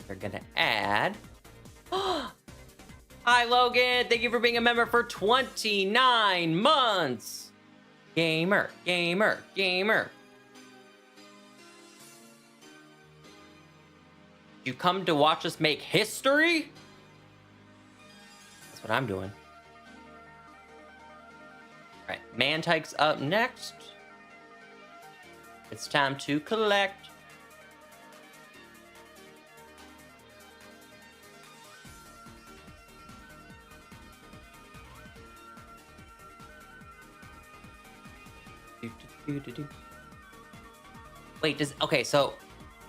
They're gonna add. Hi, Logan. Thank you for being a member for 29 months. Gamer, gamer, gamer. You come to watch us make history? That's what I'm doing. All right, Mantike's up next. It's time to collect. Wait, okay, so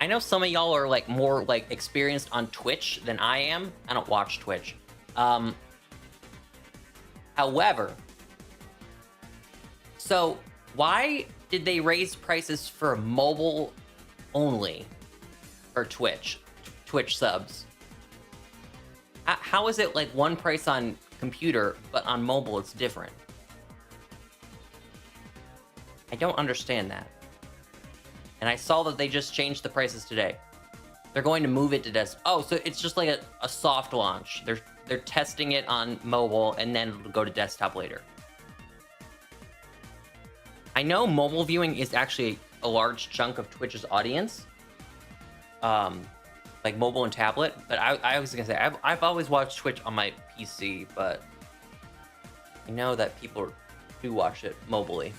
I know some of y'all are like more like experienced on Twitch than I am. I don't watch Twitch. However, so why did they raise prices for mobile only for Twitch subs? How is it like one price on computer, but on mobile it's different? I don't understand that. And I saw that they just changed the prices today. They're going to move it to desktop. Oh, so it's just like a soft launch. They're testing it on mobile and then it'll go to desktop later. I know mobile viewing is actually a large chunk of Twitch's audience. Like mobile and tablet. But I was gonna say, I've always watched Twitch on my PC, but I know that people do watch it mobily.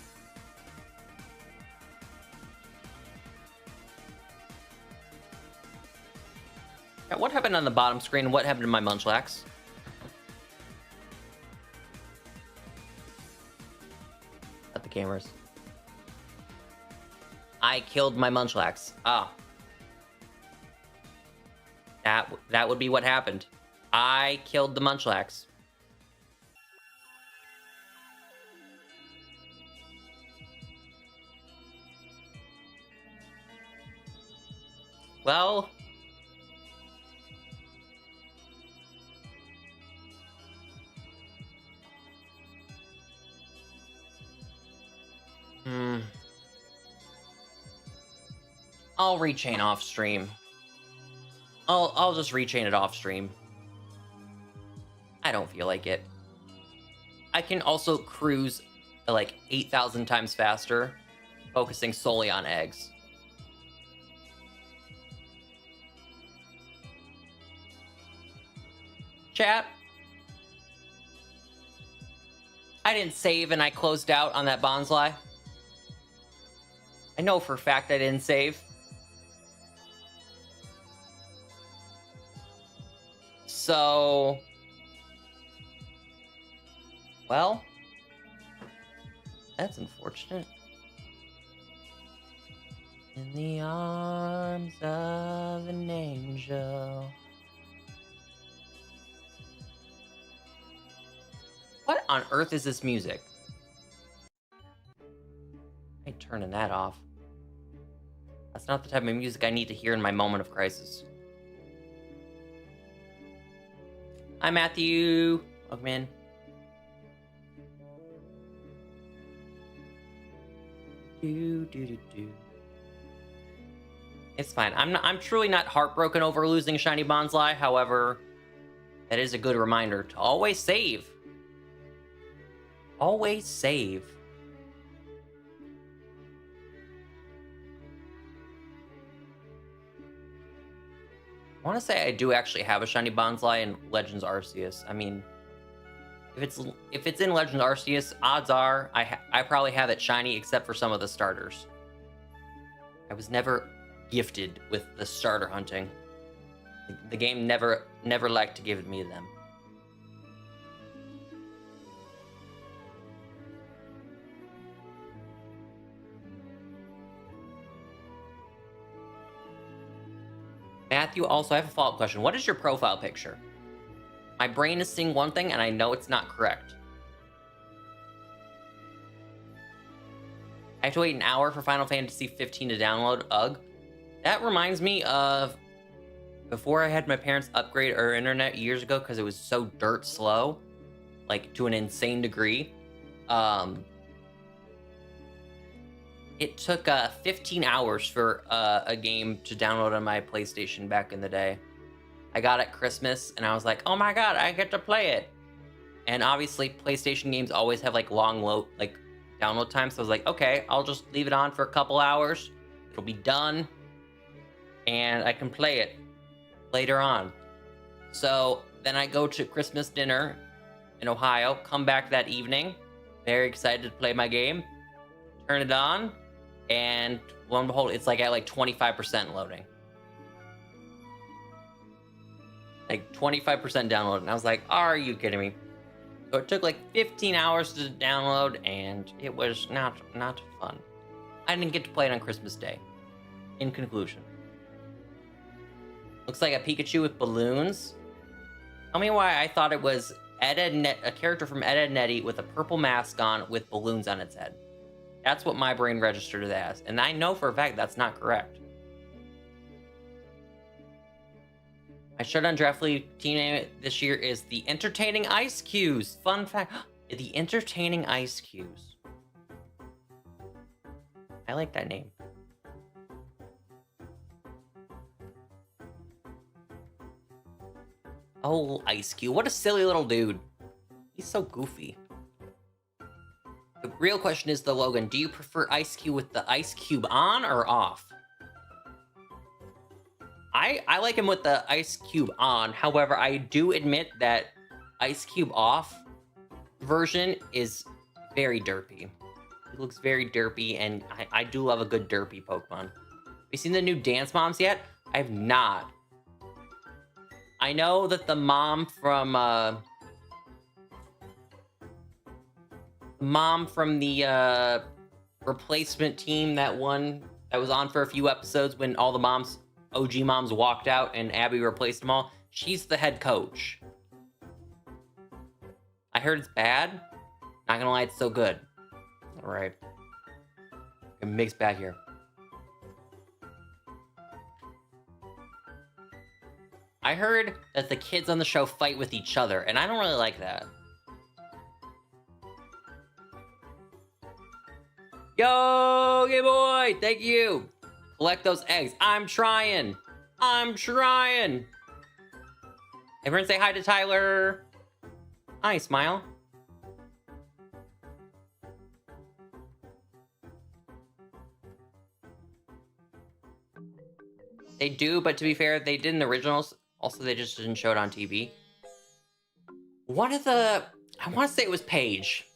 Now, what happened on the bottom screen? What happened to my Munchlax? At the cameras. I killed my Munchlax. Ah. That would be what happened. I killed the Munchlax. Well... I'll rechain off stream. I'll just rechain it off stream. I don't feel like it. I can also cruise like 8,000 times faster, focusing solely on eggs. Chat. I didn't save and I closed out on that bonsai. I know for a fact I didn't save. So... well... that's unfortunate. In the arms of an angel. What on earth is this music? I ain't turning that off. That's not the type of music I need to hear in my moment of crisis. Hi, Matthew. Welcome in. It's fine. I'm truly not heartbroken over losing Shiny Bonsai. However, that is a good reminder to always save. Always save. I want to say I do actually have a shiny Bonsly in Legends Arceus. I mean, if it's in Legends Arceus, odds are I probably have it shiny except for some of the starters. I was never gifted with the starter hunting. The game never liked to give me them. Matthew, also, I have a follow-up question. What is your profile picture? My brain is seeing one thing, and I know it's not correct. I have to wait an hour for Final Fantasy 15 to download. Ugh. That reminds me of before I had my parents upgrade our internet years ago because it was so dirt slow, like to an insane degree. It took 15 hours for a game to download on my PlayStation back in the day. I got it Christmas, and I was like, "Oh my god, I get to play it!" And obviously, PlayStation games always have like long download time. So I was like, "Okay, I'll just leave it on for a couple hours. It'll be done, and I can play it later on." So then I go to Christmas dinner in Ohio. Come back that evening, very excited to play my game. Turn it on. And lo and behold, it's like at like 25% loading. Like 25% download. And I was like, are you kidding me? So it took like 15 hours to download, and it was not fun. I didn't get to play it on Christmas Day. In conclusion. Looks like a Pikachu with balloons. Tell me why I thought it was a character from Ed, Edd n Eddy with a purple mask on with balloons on its head. That's what my brain registered it as. And I know for a fact that's not correct. My Showdown Draft League team name this year is the Entertaining Ice Cubes. Fun fact, the Entertaining Ice Cubes. I like that name. Oh, Ice Cube. What a silly little dude. He's so goofy. The real question is, though, Logan, do you prefer Ice Cube with the Ice Cube on or off? I like him with the Ice Cube on. However, I do admit that Ice Cube off version is very derpy. It looks very derpy, and I do love a good derpy Pokemon. Have you seen the new Dance Moms yet? I have not. I know that the mom from the replacement team that was on for a few episodes when all the OG moms walked out and Abby replaced them all. She's the head coach. I heard it's bad. Not gonna lie, it's so good. All right. A mixed bag here. I heard that the kids on the show fight with each other, and I don't really like that. Yo, Game Boy, thank you. Collect those eggs. I'm trying. Everyone say hi to Tyler. Hi, smile. They do, but to be fair, they did in the originals. Also, they just didn't show it on TV. I want to say it was Paige.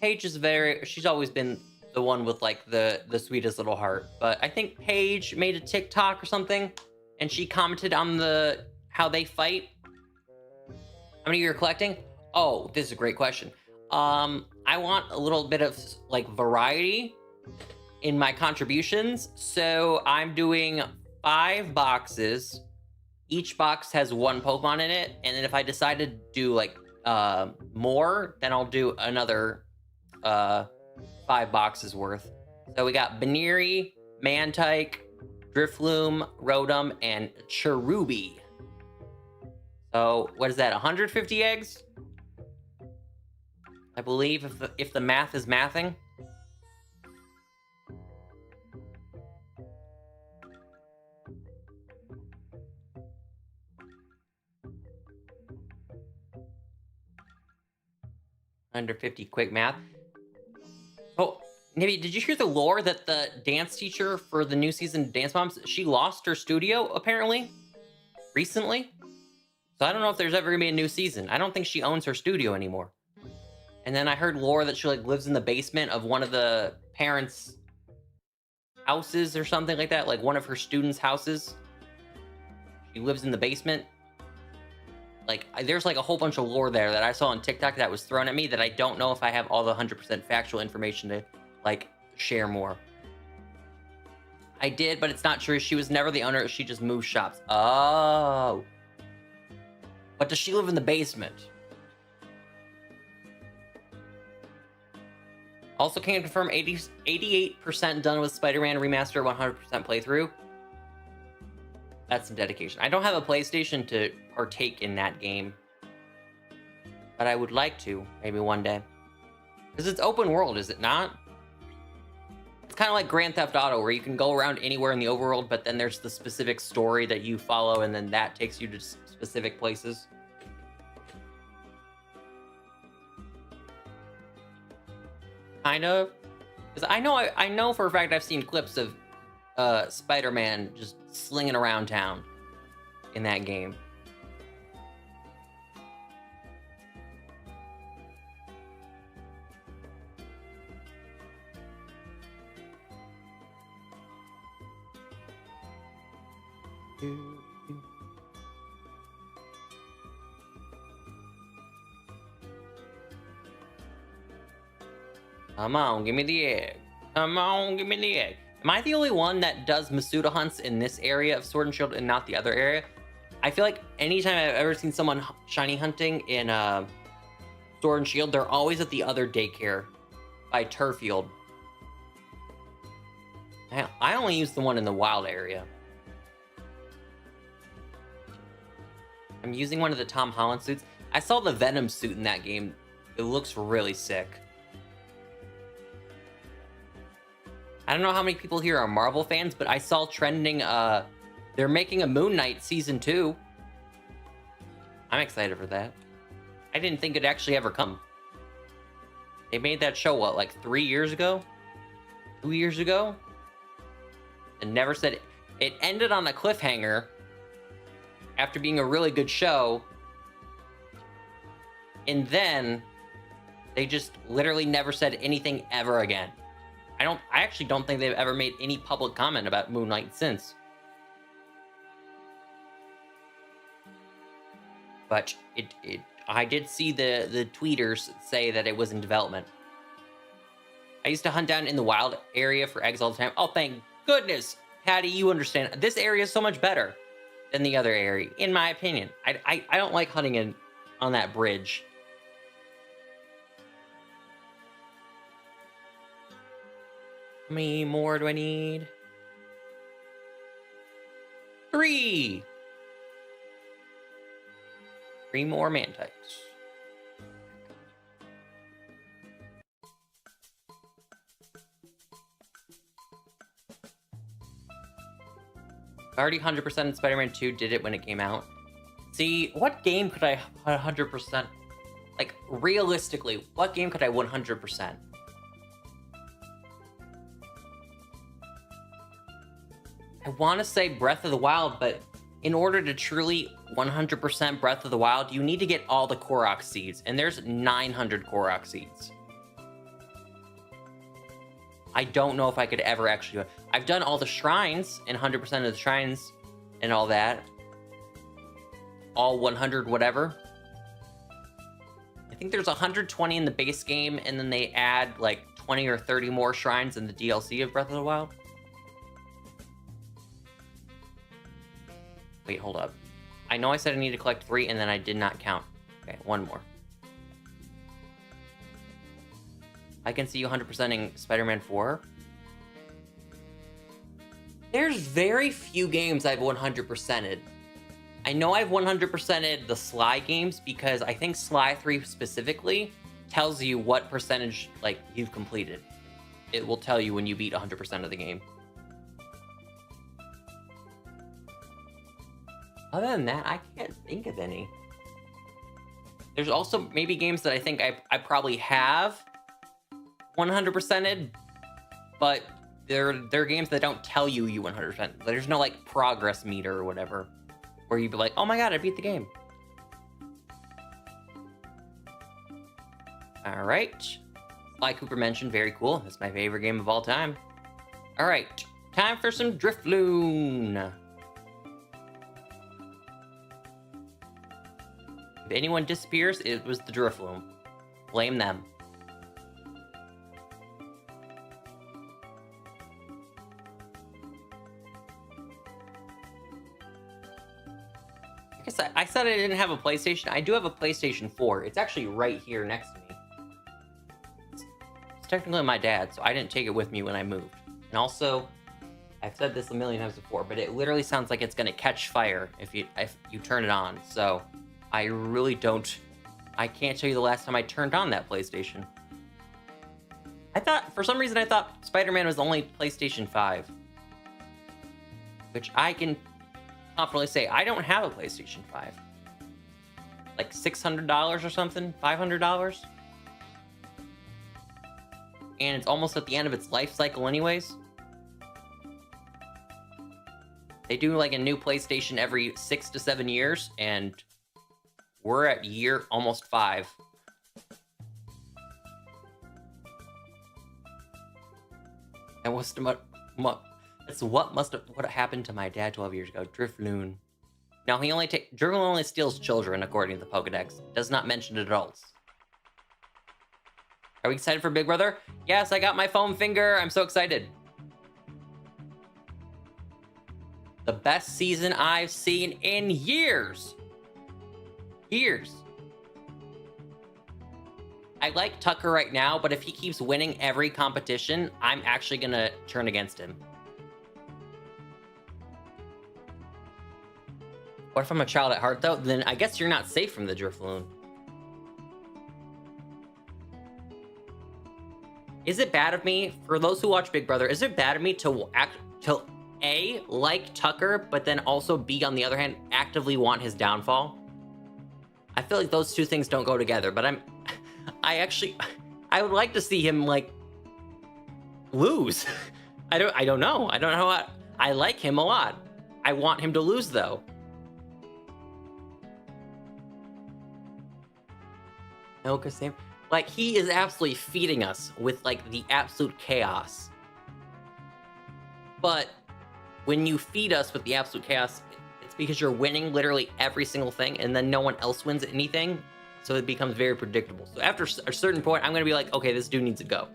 Paige is she's always been the one with like the sweetest little heart. But I think Paige made a TikTok or something, and she commented on how they fight. How many you're collecting? Oh, this is a great question. I want a little bit of like variety in my contributions, so I'm doing 5 boxes. Each box has 1 Pokemon in it, and then if I decide to do like more, then I'll do another 5 boxes worth. So we got Baneri, Mantike, Drifloon, Rotom, and Cherubi. So what is that? 150 eggs? I believe if the math is mathing. Under 50 quick math. Oh, Nibby, did you hear the lore that the dance teacher for the new season of Dance Moms, she lost her studio, apparently, recently? So I don't know if there's ever gonna be a new season. I don't think she owns her studio anymore. And then I heard lore that she, like, lives in the basement of one of the parents' houses or something like that, like one of her students' houses. She lives in the basement. Like, there's like a whole bunch of lore there that I saw on TikTok that was thrown at me that I don't know if I have all the 100% factual information to, like, share more. I did, but it's not true. She was never the owner. She just moved shops. Oh. But does she live in the basement? Also can confirm 88% done with Spider-Man Remaster 100% playthrough. That's some dedication. I don't have a PlayStation to partake in that game, but I would like to, maybe one day. Because it's open world, is it not? It's kind of like Grand Theft Auto, where you can go around anywhere in the overworld, but then there's the specific story that you follow, and then that takes you to specific places. Kind of. Because I know for a fact I've seen clips of Spider-Man just slinging around town in that game. Come on, give me the egg. Come on, give me the egg. Am I the only one that does Masuda hunts in this area of Sword and Shield and not the other area? I feel like anytime I've ever seen someone shiny hunting in Sword and Shield, they're always at the other daycare by Turfield. I only use the one in the wild area. I'm using one of the Tom Holland suits. I saw the Venom suit in that game. It looks really sick. I don't know how many people here are Marvel fans, but I saw trending, they're making a Moon Knight Season 2. I'm excited for that. I didn't think it'd actually ever come. They made that show, what, like 3 years ago? 2 years ago? And never said it. It ended on a cliffhanger after being a really good show. And then they just literally never said anything ever again. I actually don't think they've ever made any public comment about Moon Knight since. But I did see the tweeters say that it was in development. I used to hunt down in the wild area for eggs all the time. Oh, thank goodness, Patty, you understand. This area is so much better than the other area, in my opinion. I don't like hunting on that bridge. How many more do I need? 3! 3 more Mantites. Already 100% in Spider-Man 2, did it when it came out. See, what game could I 100%? Like, realistically, what game could I 100%? I want to say Breath of the Wild, but in order to truly 100% Breath of the Wild, you need to get all the Korok seeds, and there's 900 Korok seeds. I don't know if I could ever actually do it. I've done all the shrines, and 100% of the shrines, and all that. All 100 whatever. I think there's 120 in the base game, and then they add like 20 or 30 more shrines in the DLC of Breath of the Wild. Wait, hold up. I know I said I need to collect 3, and then I did not count. Okay, 1 more. I can see you 100%ing Spider-Man 4. There's very few games I've 100%ed. I know I've 100%ed the Sly games because I think Sly 3 specifically tells you what percentage, like, you've completed. It will tell you when you beat 100% of the game. Other than that, I can't think of any. There's also maybe games that I think I probably have 100%ed, but they're games that don't tell you 100%. There's no like progress meter or whatever, where you'd be like, oh my god, I beat the game. All right. Sly Cooper mentioned, very cool. That's my favorite game of all time. All right, time for some Drifloon. If anyone disappears, it was the Drifloon. Blame them. I guess I said I didn't have a PlayStation. I do have a PlayStation 4. It's actually right here next to me. It's technically my dad's, so I didn't take it with me when I moved. And also, I've said this a million times before, but it literally sounds like it's gonna catch fire if you turn it on. So I really don't. I can't tell you the last time I turned on that PlayStation. For some reason I thought Spider-Man was only PlayStation 5. Which I can confidently say, I don't have a PlayStation 5. Like $600 or something? $500? And it's almost at the end of its life cycle anyways. They do like a new PlayStation every 6 to 7 years, and we're at year almost 5. And what happened to my dad 12 years ago? Drifloon. Now Drifloon only steals children according to the Pokedex. Does not mention adults. Are we excited for Big Brother? Yes, I got my foam finger. I'm so excited. The best season I've seen in years. Years. I like Tucker right now, but if he keeps winning every competition, I'm actually gonna turn against him. What if I'm a child at heart, though? Then I guess you're not safe from the Drifloon. Is it bad of me, for those who watch Big Brother, is it bad of me to A, like Tucker, but then also B, on the other hand, actively want his downfall? I feel like those two things don't go together, but I would like to see him, like, lose. I don't know. I like him a lot. I want him to lose, though. No, because like, he is absolutely feeding us with, like, the absolute chaos. But when you feed us with the absolute chaos, it's because you're winning literally every single thing, and then no one else wins anything, so it becomes very predictable. So after a certain point, I'm going to be like, okay, this dude needs to go.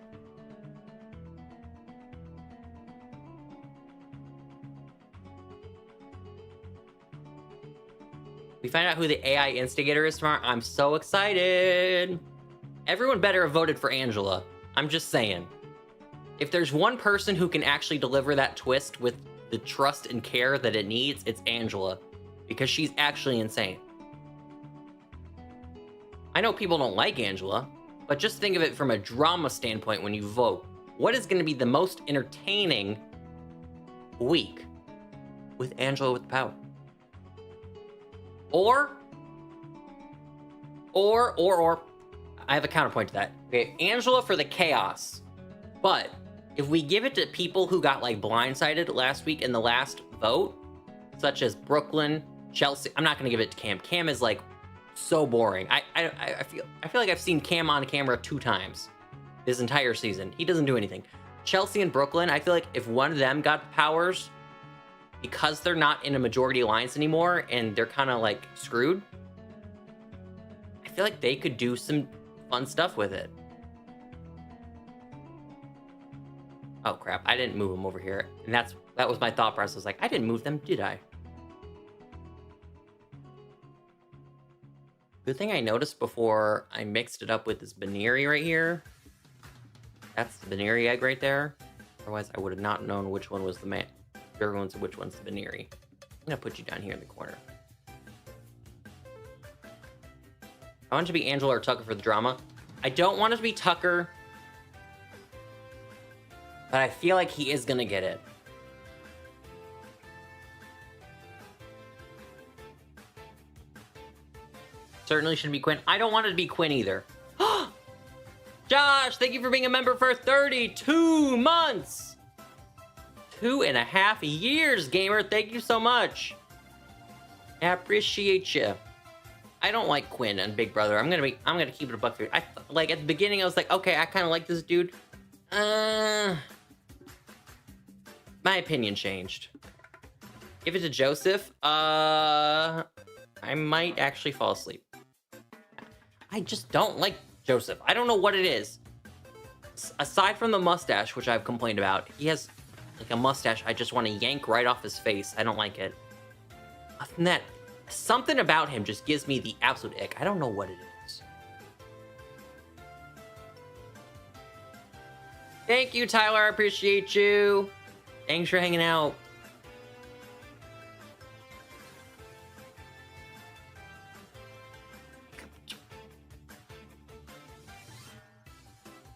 We find out who the AI instigator is tomorrow. I'm so excited. Everyone better have voted for Angela. I'm just saying. If there's one person who can actually deliver that twist with the trust and care that it needs, it's Angela. Because she's actually insane. I know people don't like Angela, but just think of it from a drama standpoint when you vote. What is going to be the most entertaining week with Angela with the power? Or, I have a counterpoint to that. Okay, Angela for the chaos. But if we give it to people who got, like, blindsided last week in the last vote, such as Brooklyn, Chelsea, I'm not going to give it to Cam. Cam is, like, so boring. I feel like I've seen Cam on camera 2 times this entire season. He doesn't do anything. Chelsea and Brooklyn, I feel like if one of them got powers, because they're not in a majority alliance anymore and they're kind of, like, screwed, I feel like they could do some fun stuff with it. Oh crap, I didn't move them over here. And that was my thought process. I was like, I didn't move them, did I? Good thing I noticed before I mixed it up with this Baneri right here. That's the Baneri egg right there. Otherwise, I would have not known which one was the man. Which one's the Baneri. I'm gonna put you down here in the corner. I want it to be Angela or Tucker for the drama. I don't want it to be Tucker, but I feel like he is gonna get it. Certainly shouldn't be Quinn. I don't want it to be Quinn either. Josh, thank you for being a member for 32 months. 2.5 years, gamer. Thank you so much. I appreciate you. I don't like Quinn and Big Brother. I'm gonna keep it a buck for you. Like at the beginning, I was like, okay, I kind of like this dude. My opinion changed. Give it to Joseph. I might actually fall asleep. I just don't like Joseph. I don't know what it is. Aside from the mustache, which I've complained about, he has like a mustache I just want to yank right off his face. I don't like it. Other than that, something about him just gives me the absolute ick. I don't know what it is. Thank you, Tyler. I appreciate you. Thanks for hanging out.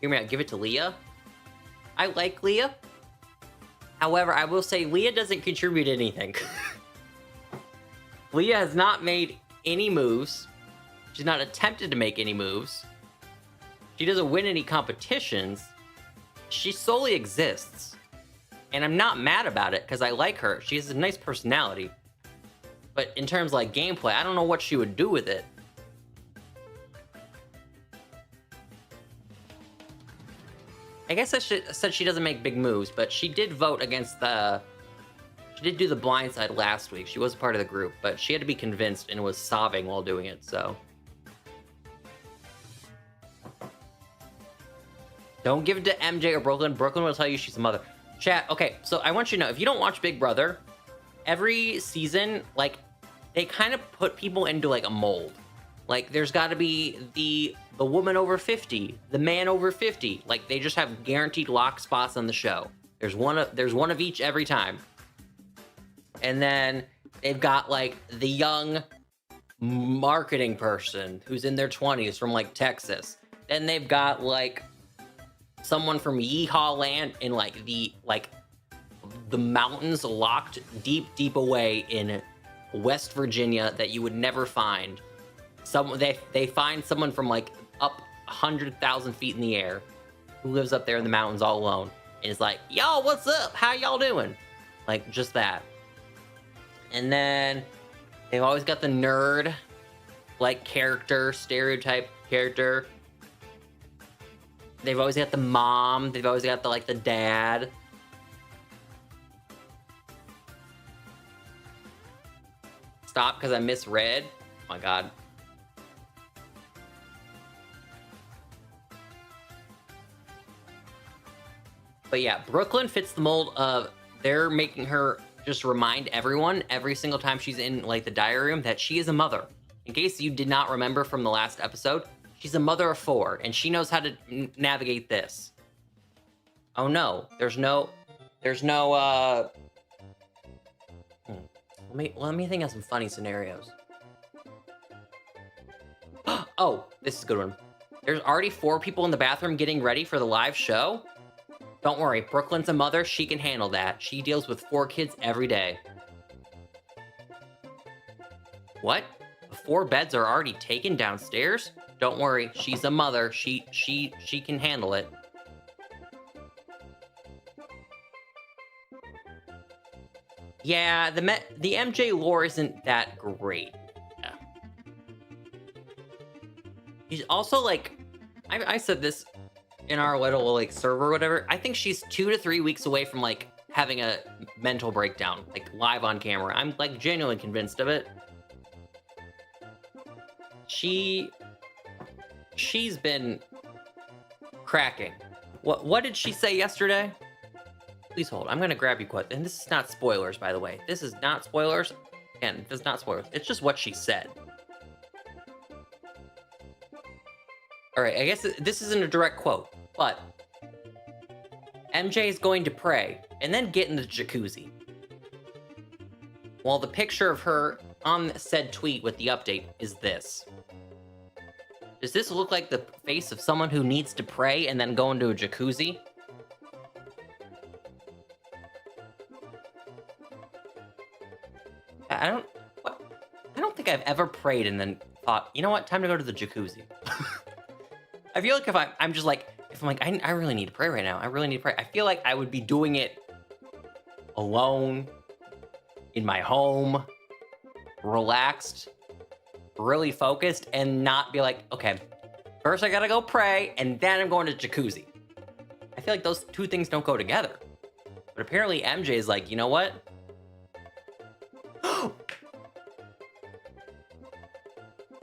Hear me out. Give it to Leah. I like Leah. However, I will say Leah doesn't contribute anything. Leah has not made any moves. She's not attempted to make any moves. She doesn't win any competitions. She solely exists. And I'm not mad about it because I like her. She has a nice personality. But in terms of like gameplay, I don't know what she would do with it. I guess I said she doesn't make big moves, but she did vote against the... She did do the blind side last week. She was part of the group, but she had to be convinced and was sobbing while doing it, so... Don't give it to MJ or Brooklyn. Brooklyn will tell you she's a mother. Chat, okay, so I want you to know, if you don't watch Big Brother, every season, like, they kind of put people into, like, a mold. Like, there's got to be the woman over 50, the man over 50. Like, they just have guaranteed lock spots on the show. There's one of each every time. And then they've got, like, the young marketing person who's in their 20s from, like, Texas. Then they've got, like, someone from Yeehaw Land in, like, the mountains locked deep away in West Virginia that you would never find. They find someone from, like, up 100,000 feet in the air who lives up there in the mountains all alone. And it's like, y'all, what's up? How y'all doing? Like, just that. And then they've always got the nerd, like, character, stereotype character. They've always got the mom. They've always got the dad. Stop, because I misread. Oh my god. But yeah, Brooklyn fits the mold of they're making her just remind everyone every single time she's in, like, the diary room that she is a mother. In case you did not remember from the last episode, she's a mother of 4, and she knows how to navigate this. Oh no, there's no, let me think of some funny scenarios. Oh, this is a good one. There's already 4 people in the bathroom getting ready for the live show. Don't worry, Brooklyn's a mother, she can handle that. She deals with 4 kids every day. What? The 4 beds are already taken downstairs? Don't worry, she's a mother, she can handle it. Yeah, the MJ lore isn't that great. Yeah. She's also, like, I said this in our little, like, server or whatever. I think she's 2 to 3 weeks away from, like, having a mental breakdown, like, live on camera. I'm, like, genuinely convinced of it. She's been cracking. What did she say yesterday? Please hold. I'm gonna grab you quick. And this is not spoilers, by the way. This is not spoilers. And this is not spoilers. It's just what she said. All right, I guess this isn't a direct quote, but MJ is going to pray and then get in the jacuzzi. While the picture of her on said tweet with the update is this. Does this look like the face of someone who needs to pray and then go into a jacuzzi? I don't think I've ever prayed and then thought, you know what, time to go to the jacuzzi. I feel like if I'm just like, if I'm like, I really need to pray right now. I really need to pray. I feel like I would be doing it alone, in my home, relaxed, really focused, and not be like, okay, first I gotta go pray, and then I'm going to jacuzzi. I feel like those two things don't go together. But apparently MJ is like, you know what?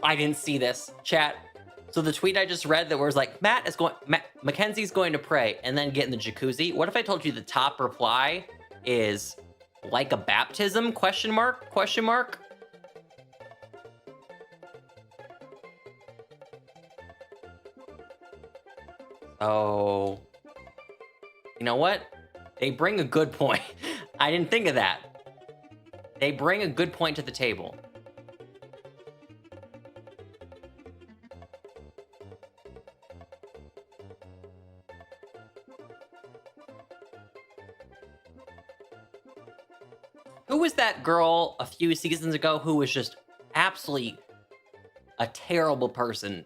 I didn't see this, chat. So the tweet I just read that was like, Mackenzie's going to pray and then get in the jacuzzi. What if I told you the top reply is like a baptism, question mark? Oh, you know what? They bring a good point. I didn't think of that. They bring a good point to the table. Who was that girl a few seasons ago who was just absolutely a terrible person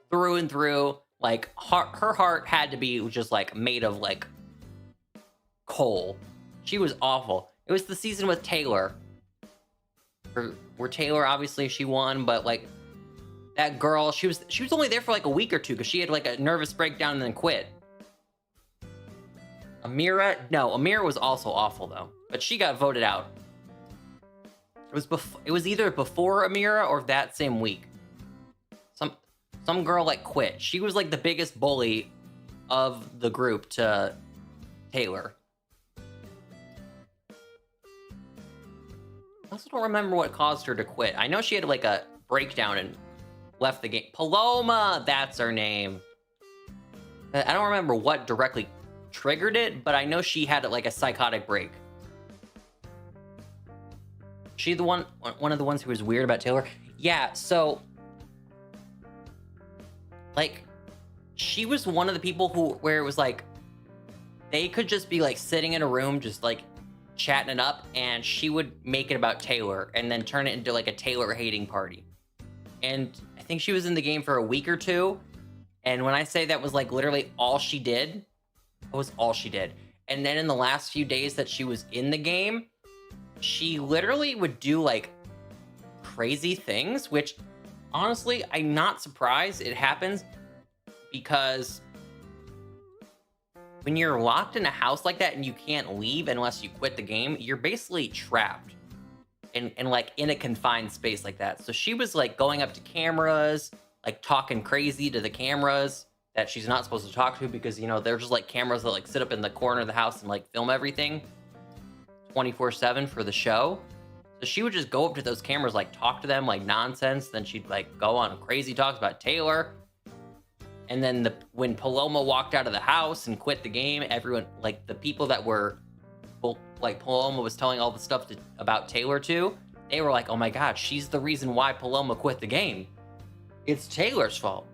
through and through? Like, her heart had to be just, like, made of, like, coal. She was awful. It was the season with Taylor. Where Taylor, obviously, she won, but, like, that girl, she was only there for, like, a week or two because she had, like, a nervous breakdown and then quit. Amira was also awful, though. But she got voted out. It was either before Amira or that same week. Some girl, like, quit. She was, like, the biggest bully of the group to Taylor. I also don't remember what caused her to quit. I know she had, like, a breakdown and left the game. Paloma, that's her name. I don't remember what directly triggered it, but I know she had, like, a psychotic break. She the one of the ones who was weird about Taylor? Yeah, so... like, she was one of the people where it was like, they could just be like sitting in a room, just like chatting it up, and she would make it about Taylor and then turn it into like a Taylor hating party. And I think she was in the game for a week or two. And when I say that was like literally all she did, that was all she did. And then in the last few days that she was in the game, she literally would do like crazy things, which honestly, I'm not surprised it happens, because when you're locked in a house like that and you can't leave unless you quit the game, you're basically trapped and like in a confined space like that. So she was like going up to cameras, like talking crazy to the cameras that she's not supposed to talk to, because, you know, they're just like cameras that like sit up in the corner of the house and like film everything 24/7 for the show. So she would just go up to those cameras, like talk to them like nonsense. Then she'd like go on crazy talks about Taylor. And then when Paloma walked out of the house and quit the game, everyone, like the people that were, like Paloma was telling all the stuff about Taylor to, they were like, oh my God, she's the reason why Paloma quit the game. It's Taylor's fault.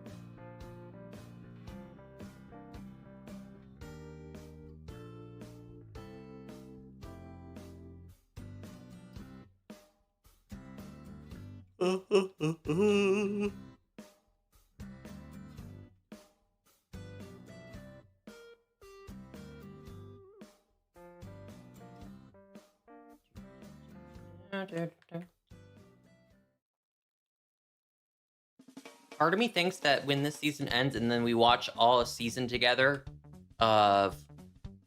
Part of me thinks that when this season ends and then we watch all a season together of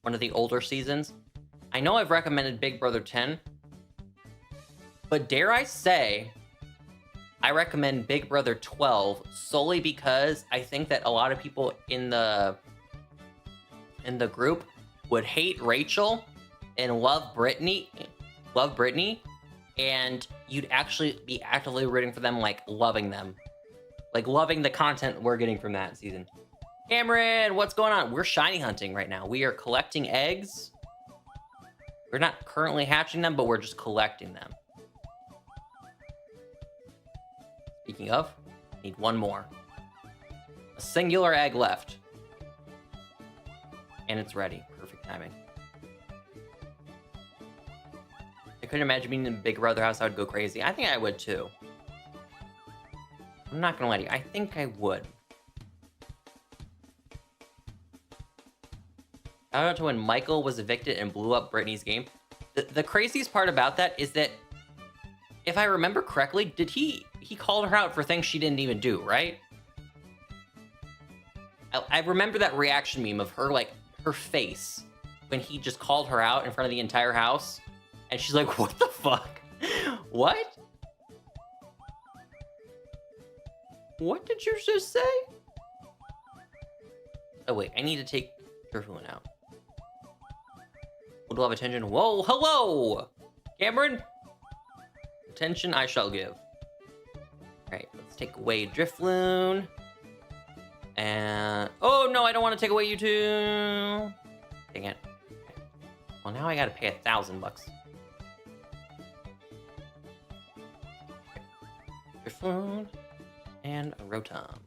one of the older seasons, I know I've recommended Big Brother 10, but dare I say, I recommend Big Brother 12 solely because I think that a lot of people in the group would hate Rachel and love Brittany, and you'd actually be actively rooting for them, like loving them. Like loving the content we're getting from that season. Cameron, what's going on? We're shiny hunting right now. We are collecting eggs. We're not currently hatching them, but we're just collecting them. Speaking of, need one more. A singular egg left. And it's ready. Perfect timing. I couldn't imagine being in a Big Brother house. I would go crazy. I think I would too. I'm not gonna lie to you. I think I would. Shout out to when Michael was evicted and blew up Brittany's game. The craziest part about that is that, if I remember correctly, did he called her out for things she didn't even do, right? I remember that reaction meme of her, like, her face when he just called her out in front of the entire house. And she's like, what the fuck? What? What did you just say? Oh, wait, I need to take your Hoenn out. Would love attention. Whoa, hello! Cameron? Attention I shall give. Alright, let's take away Drifloon. And... oh, no, I don't want to take away you two. Dang it. Okay. Well, now I gotta pay $1,000. Drifloon. And a Rotom.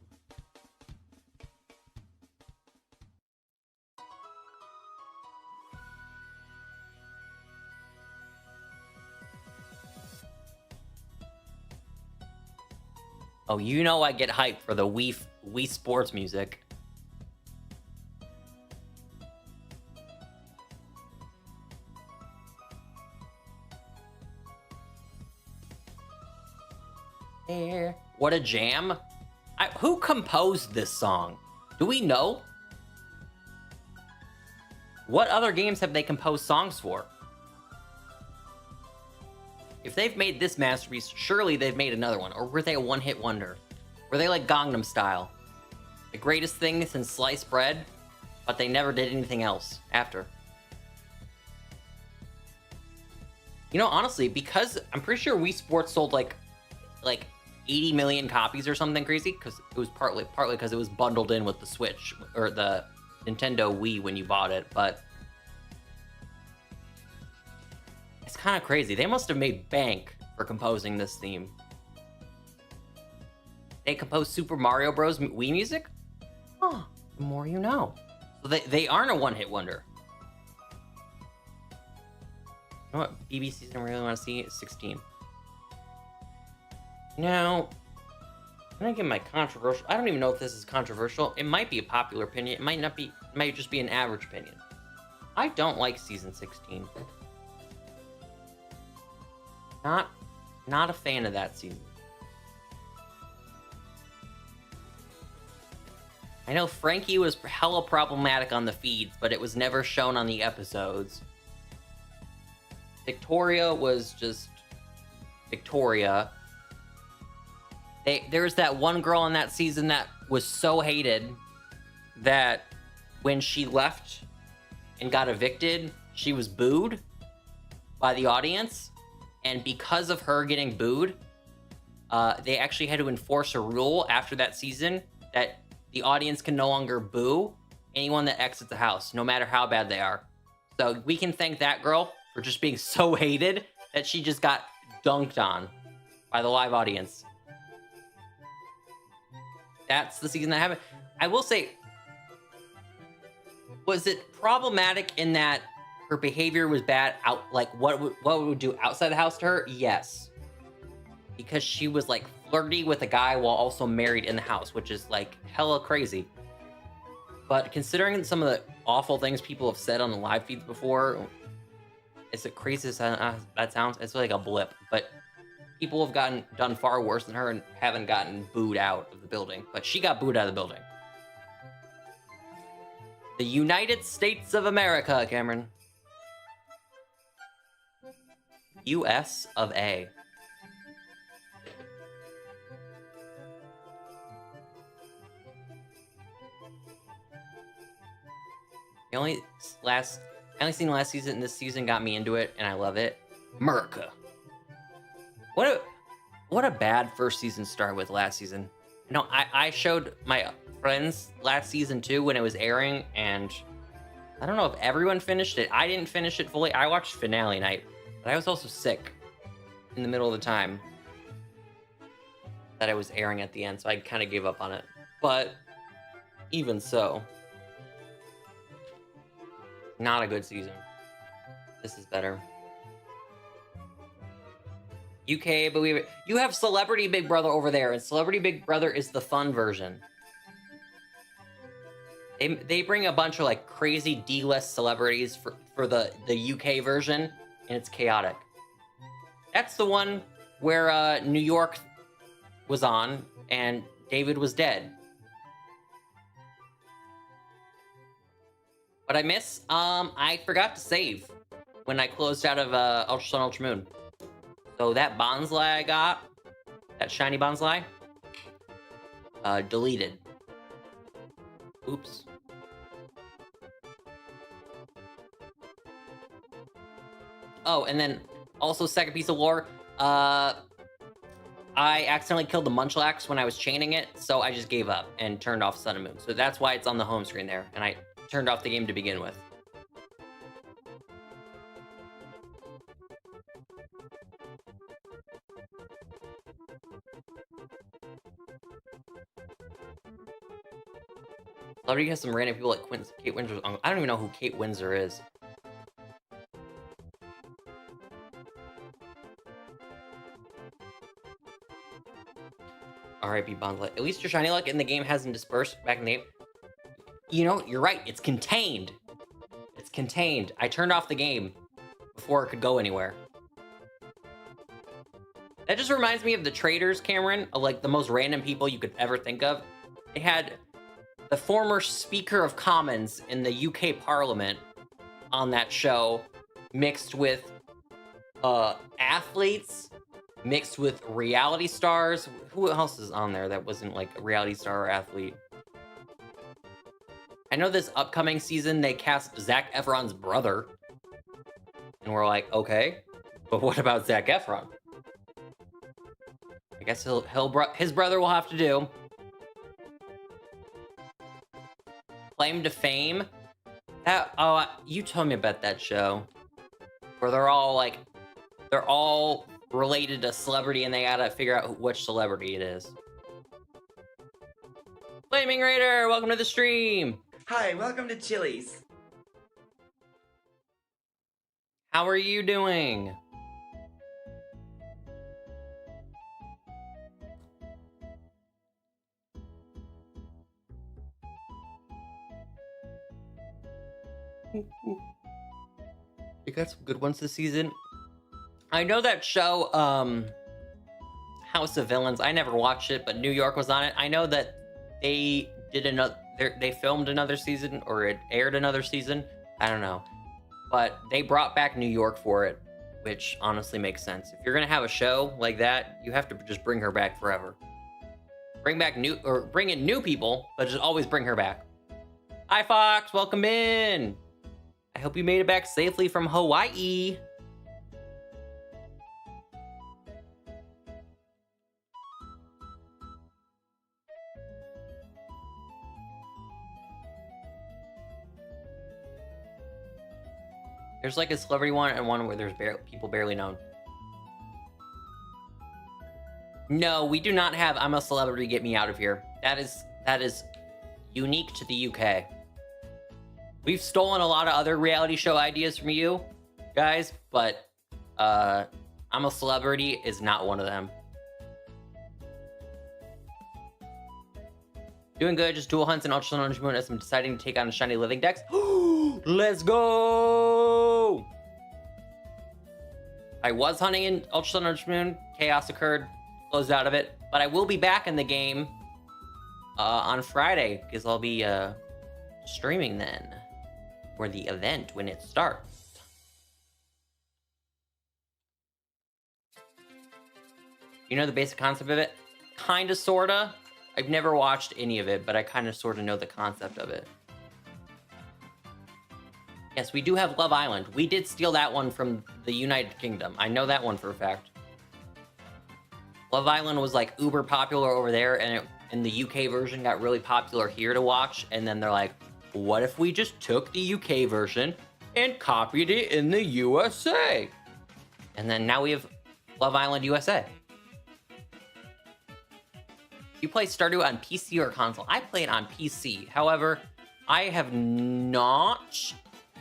Oh, you know I get hyped for the Wii Sports music. There. What a jam. Who composed this song? Do we know? What other games have they composed songs for? If they've made this masterpiece, surely they've made another one. Or were they a one-hit wonder? Were they like Gangnam Style? The greatest thing since sliced bread, but they never did anything else after. You know, honestly, because I'm pretty sure Wii Sports sold like 80 million copies or something crazy, because it was partly because it was bundled in with the Switch or the Nintendo Wii when you bought it, but it's kind of crazy. They must have made bank for composing this theme. They composed Super Mario Bros. Wii music? Huh, the more you know. So they aren't a one-hit wonder. You know what BBC didn't really want to see? 16. Now, I'm gonna give my controversial... I don't even know if this is controversial. It might be a popular opinion. It might not be. It might just be an average opinion. I don't like Season 16. Not a fan of that season. I know Frankie was hella problematic on the feeds, but it was never shown on the episodes. Victoria was just Victoria. There's that one girl in that season that was so hated that when she left and got evicted, she was booed by the audience. And because of her getting booed, they actually had to enforce a rule after that season that the audience can no longer boo anyone that exits the house, no matter how bad they are. So we can thank that girl for just being so hated that she just got dunked on by the live audience. That's the season that happened. I will say, was it problematic in that her behavior was bad out, like what would do outside the house to her? Yes. Because she was like flirty with a guy while also married in the house, which is like hella crazy. But considering some of the awful things people have said on the live feeds before, it's the craziest that sounds. It's like a blip, but people have done far worse than her and haven't gotten booed out of the building. But she got booed out of the building. The United States of America, Cameron. US of A. I only seen the last season, and this season got me into it, and I love it. America. What a bad first season start with last season. No, I showed my friends last season too when it was airing, and I don't know if everyone finished it. I didn't finish it fully. I watched finale night, but I was also sick in the middle of the time that it was airing at the end, so I kind of gave up on it. But even so, not a good season. This is better. UK, but you have Celebrity Big Brother over there, and Celebrity Big Brother is the fun version. They bring a bunch of like crazy D-list celebrities for the UK version, and it's chaotic. That's the one where New York was on and David was dead. What I miss? I forgot to save when I closed out of Ultra Sun Ultra Moon. So that Bonsly I got, that shiny Bonsly, deleted. Oops. Oh, and then also second piece of lore, I accidentally killed the Munchlax when I was chaining it, so I just gave up and turned off Sun and Moon. So that's why it's on the home screen there, and I turned off the game to begin with. Celebrity has some random people like Kate Windsor's uncle. I don't even know who Kate Windsor is. R.I.P. Bonsly. At least your shiny luck in the game hasn't dispersed back in the game. You know, you're right. It's contained. It's contained. I turned off the game before it could go anywhere. That just reminds me of the traders, Cameron, of like the most random people you could ever think of. They had the former Speaker of Commons in the UK Parliament on that show, mixed with athletes, mixed with reality stars. Who else is on there that wasn't like a reality star or athlete? I know this upcoming season they cast Zac Efron's brother, and we're like, okay, but what about Zac Efron? I guess his brother will have to do. Claim to Fame. That you told me about that show, where they're all related to celebrity, and they gotta figure out which celebrity it is. Flaming Raider, welcome to the stream. Hi, welcome to Chili's. How are you doing? You got some good ones this season. I know that show, House of Villains. I never watched it, but New York was on it. I know that they did they filmed another season, or it aired another season. I don't know, but they brought back New York for it, which honestly makes sense. If you're gonna have a show like that, you have to just bring her back forever. Bring in new people, but just always bring her back. Hi, Fox. Welcome in. I hope you made it back safely from Hawaii. There's like a celebrity one and one where there's people barely known. No, we do not have I'm a Celebrity, Get Me Out of Here. That is unique to the UK. We've stolen a lot of other reality show ideas from you guys, but I'm a Celebrity is not one of them. Doing good, just dual hunts and Ultra Sun Ultra Moon as I'm deciding to take on a shiny living dex. Let's go! I was hunting in Ultra Sun Ultra Moon, chaos occurred, closed out of it, but I will be back in the game on Friday, because I'll be streaming then for the event when it starts. You know the basic concept of it? Kinda, sorta. I've never watched any of it, but I kinda sorta know the concept of it. Yes, we do have Love Island. We did steal that one from the United Kingdom. I know that one for a fact. Love Island was like uber popular over there, and the UK version got really popular here to watch, and then they're like, what if we just took the UK version and copied it in the USA? And then now we have Love Island USA. You play Stardew on PC or console? I play it on PC. However, I have not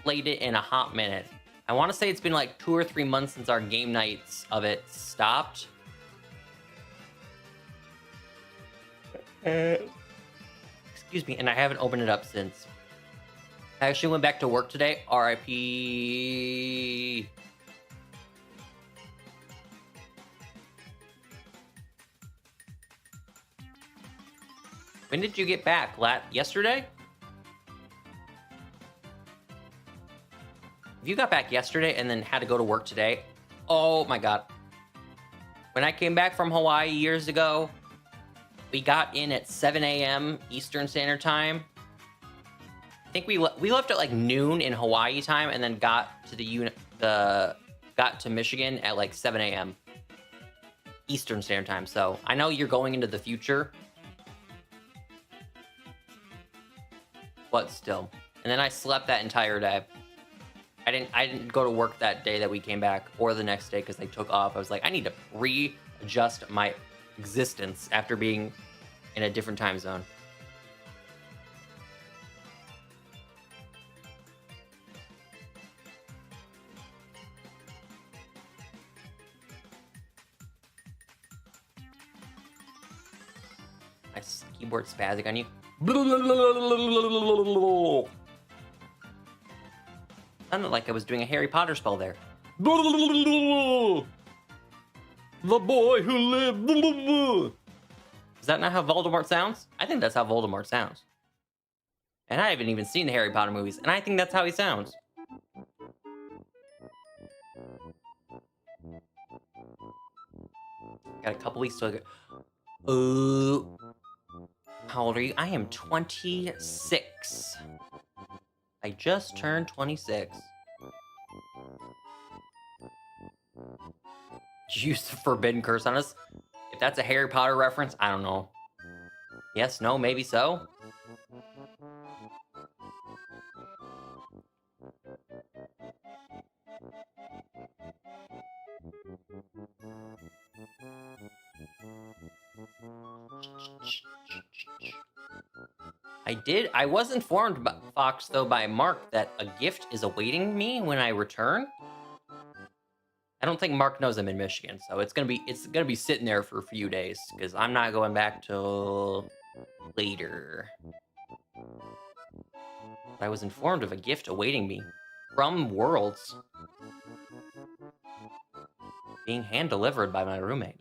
played it in a hot minute. I want to say it's been like 2 or 3 months since our game nights of it stopped. Excuse me, and I haven't opened it up since. I actually went back to work today. RIP. When did you get back? Yesterday? If you got back yesterday and then had to go to work today, oh my god. When I came back from Hawaii years ago, we got in at 7 a.m. Eastern Standard Time. I think we left at like noon in Hawaii time and then got to got to Michigan at like 7 a.m. Eastern Standard Time. So I know you're going into the future, but still. And then I slept that entire day. I didn't go to work that day that we came back or the next day because they took off. I was like, I need to readjust my existence after being in a different time zone. My keyboard spazzing on you. Sounded like I was doing a Harry Potter spell there. The boy who lived. Is that not how Voldemort sounds? I think that's how Voldemort sounds. And I haven't even seen the Harry Potter movies, and I think that's how he sounds. Got a couple weeks till I go. How old are you? I am 26. I just turned 26. Did you use the forbidden curse on us? If that's a Harry Potter reference, I don't know. Yes, no, maybe so. I was informed, Fox, though, by Mark that a gift is awaiting me when I return. I don't think Mark knows I'm in Michigan, so it's gonna be sitting there for a few days because I'm not going back till later. But I was informed of a gift awaiting me from Worlds, being hand delivered by my roommate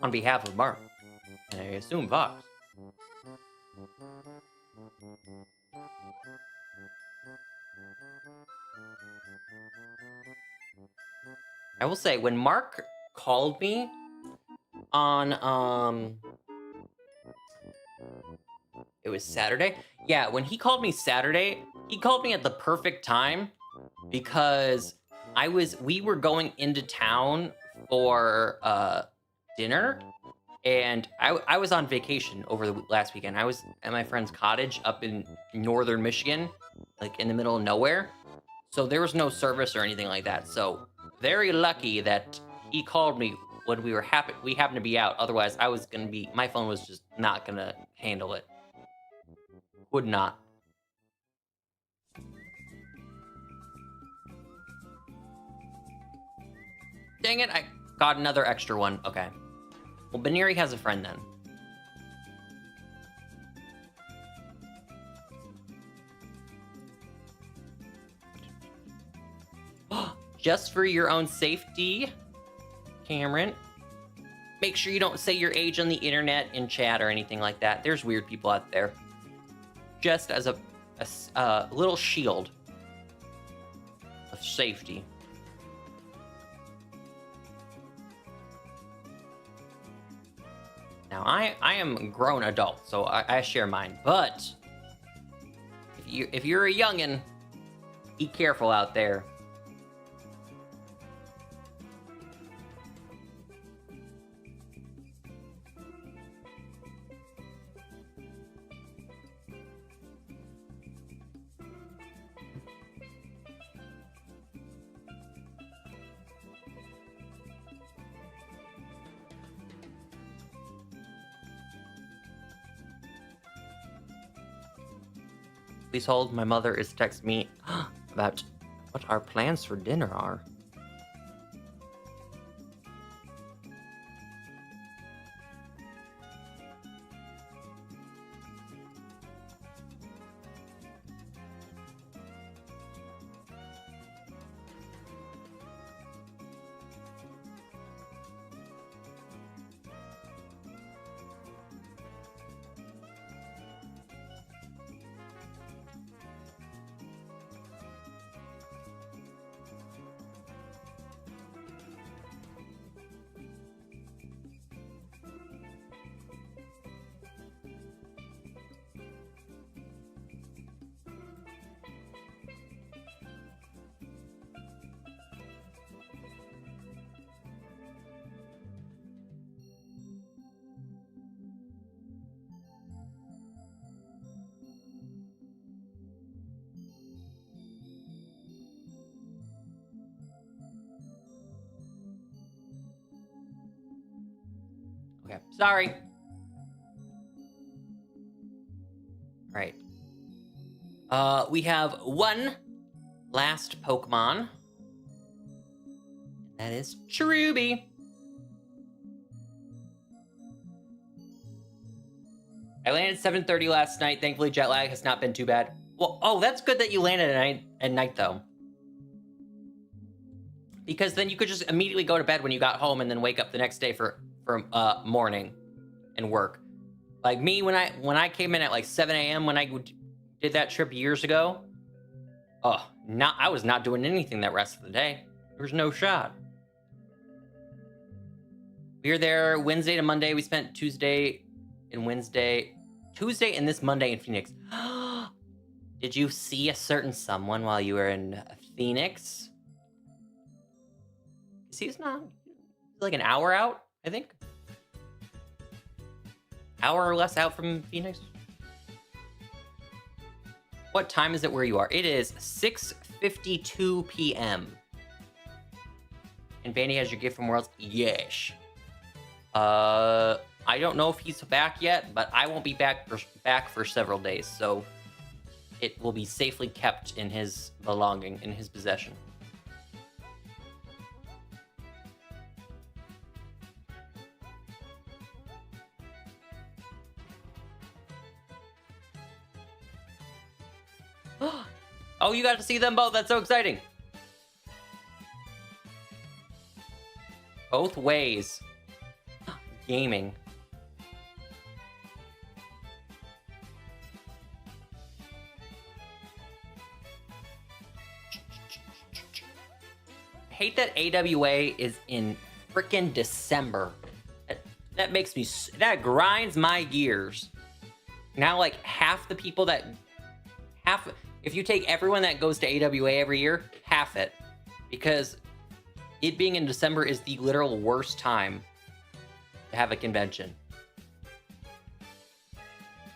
on behalf of Mark, and I assume Fox. I will say, when Mark called me on, it was Saturday? Yeah, when he called me Saturday, he called me at the perfect time because we were going into town for, dinner, and I was on vacation over the last weekend. I was at my friend's cottage up in northern Michigan, like in the middle of nowhere. So there was no service or anything like that. So very lucky that he called me when we happened to be out. Otherwise, my phone was just not gonna handle it. Would not. Dang it, I got another extra one. Okay. Well, Baneri has a friend then. Just for your own safety, Cameron, make sure you don't say your age on the internet in chat or anything like that. There's weird people out there. Just as a little shield of safety. Now, I am a grown adult, so I share mine. But if you're a youngin', be careful out there. Please hold. My mother is texting me. about what our plans for dinner are. Okay, sorry. All right. We have one last Pokemon. That is Cherubi. I landed 7:30 last night. Thankfully, jet lag has not been too bad. Well, oh, that's good that you landed at night though. Because then you could just immediately go to bed when you got home and then wake up the next day for morning and work. Like me, when I came in at like 7 a.m. when I did that trip years ago, I was not doing anything that rest of the day. There was no shot. We were there Wednesday to Monday. We spent Tuesday and this Monday in Phoenix. Did you see a certain someone while you were in Phoenix? He's like an hour out, I think. Hour or less out from Phoenix. What time is it where you are? It is 6:52 p.m. And Vandy has your gift from Worlds? Yes. I don't know if he's back yet, but I won't be back for several days, so it will be safely kept in his belonging, in his possession. Oh, you got to see them both. That's so exciting. Both ways. Gaming. I hate that AWA is in frickin' December. That makes me, that grinds my gears. Now, like, if you take everyone that goes to AWA every year, half it. Because it being in December is the literal worst time to have a convention.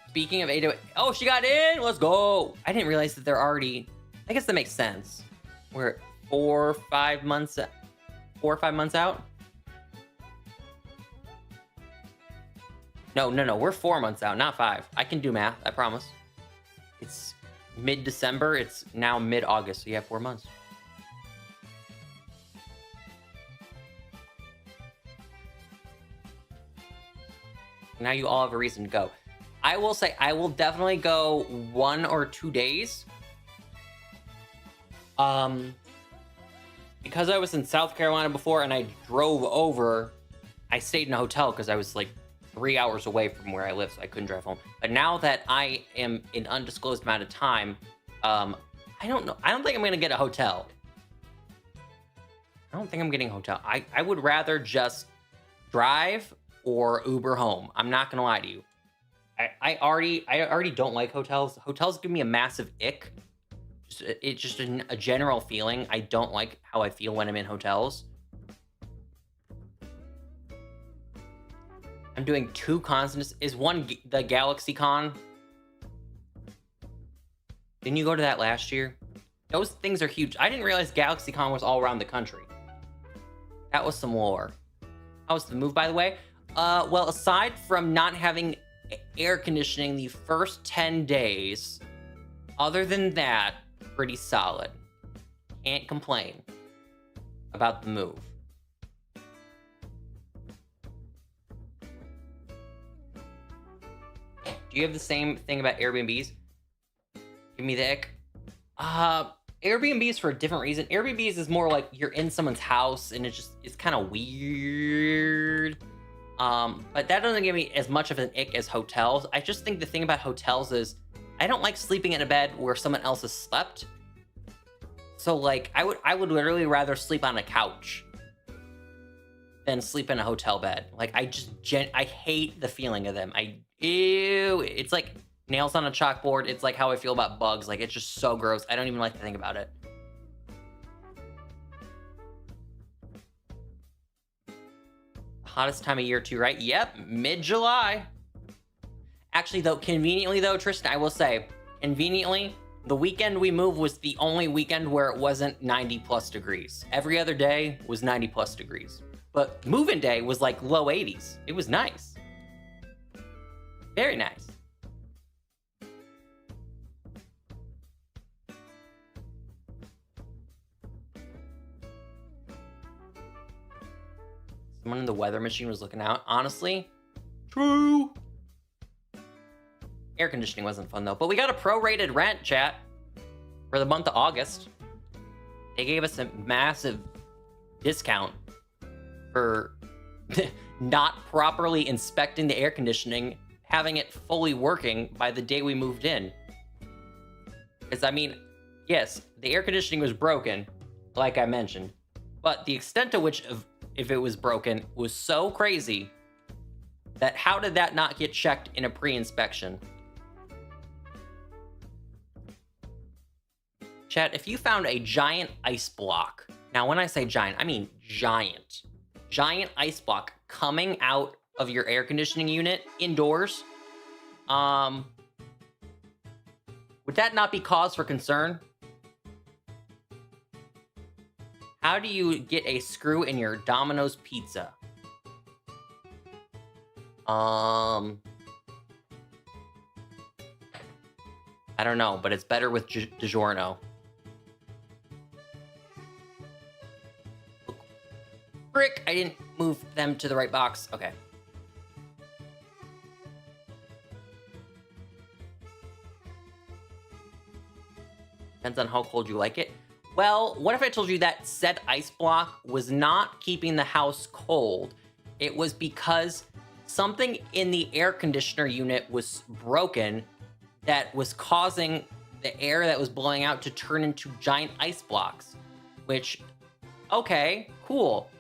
Speaking of AWA, oh, she got in! Let's go! I didn't realize that they're already, I guess that makes sense. We're 4 or 5 months out? No, we're 4 months out, not 5. I can do math, I promise. It's mid-December, it's now mid-August, so you have 4 months. Now you all have a reason to go. I will say, I will definitely go 1 or 2 days. Because I was in South Carolina before and I drove over, I stayed in a hotel because I was like 3 hours away from where I live, so I couldn't drive home. But now that I am in undisclosed amount of time, I don't know. I don't think I'm gonna get a hotel. I don't think I'm getting a hotel. I would rather just drive or Uber home. I'm not gonna lie to you. I already don't like hotels. Hotels give me a massive ick. It's just a general feeling. I don't like how I feel when I'm in hotels. I'm doing 2 cons. Is one the Galaxy Con? Didn't you go to that last year? Those things are huge. I didn't realize Galaxy Con was all around the country. That was some lore. How was the move, by the way? Well, aside from not having air conditioning the first 10 days, other than that, pretty solid. Can't complain about the move. Do you have the same thing about Airbnbs? Give me the ick. Airbnbs for a different reason. Airbnbs is more like you're in someone's house and it's kind of weird. But that doesn't give me as much of an ick as hotels. I just think the thing about hotels is I don't like sleeping in a bed where someone else has slept. So like I would literally rather sleep on a couch than sleep in a hotel bed. Like I hate the feeling of them. Ew, it's like nails on a chalkboard. It's like how I feel about bugs. Like it's just so gross. I don't even like to think about it. Hottest time of year too, right? Yep, mid-July. Actually, though, conveniently though, Tristan, I will say, conveniently, the weekend we moved was the only weekend where it wasn't 90 plus degrees. Every other day was 90 plus degrees. But move-in day was like low 80s. It was nice. Very nice. Someone in the weather machine was looking out. Honestly, true. Air conditioning wasn't fun though, but we got a prorated rent, chat, for the month of August. They gave us a massive discount for not properly inspecting the air conditioning, having it fully working by the day we moved in. Because I mean, yes, the air conditioning was broken, like I mentioned, but the extent to which if it was broken was so crazy that how did that not get checked in a pre-inspection? Chat, if you found a giant ice block, now when I say giant, I mean giant ice block coming out of your air conditioning unit indoors, would that not be cause for concern? How do you get a screw in your Domino's pizza? I don't know, but it's better with DiGiorno. Frick, I didn't move them to the right box. Okay. Depends on how cold you like it. Well, what if I told you that said ice block was not keeping the house cold? It was because something in the air conditioner unit was broken that was causing the air that was blowing out to turn into giant ice blocks, which, okay, cool.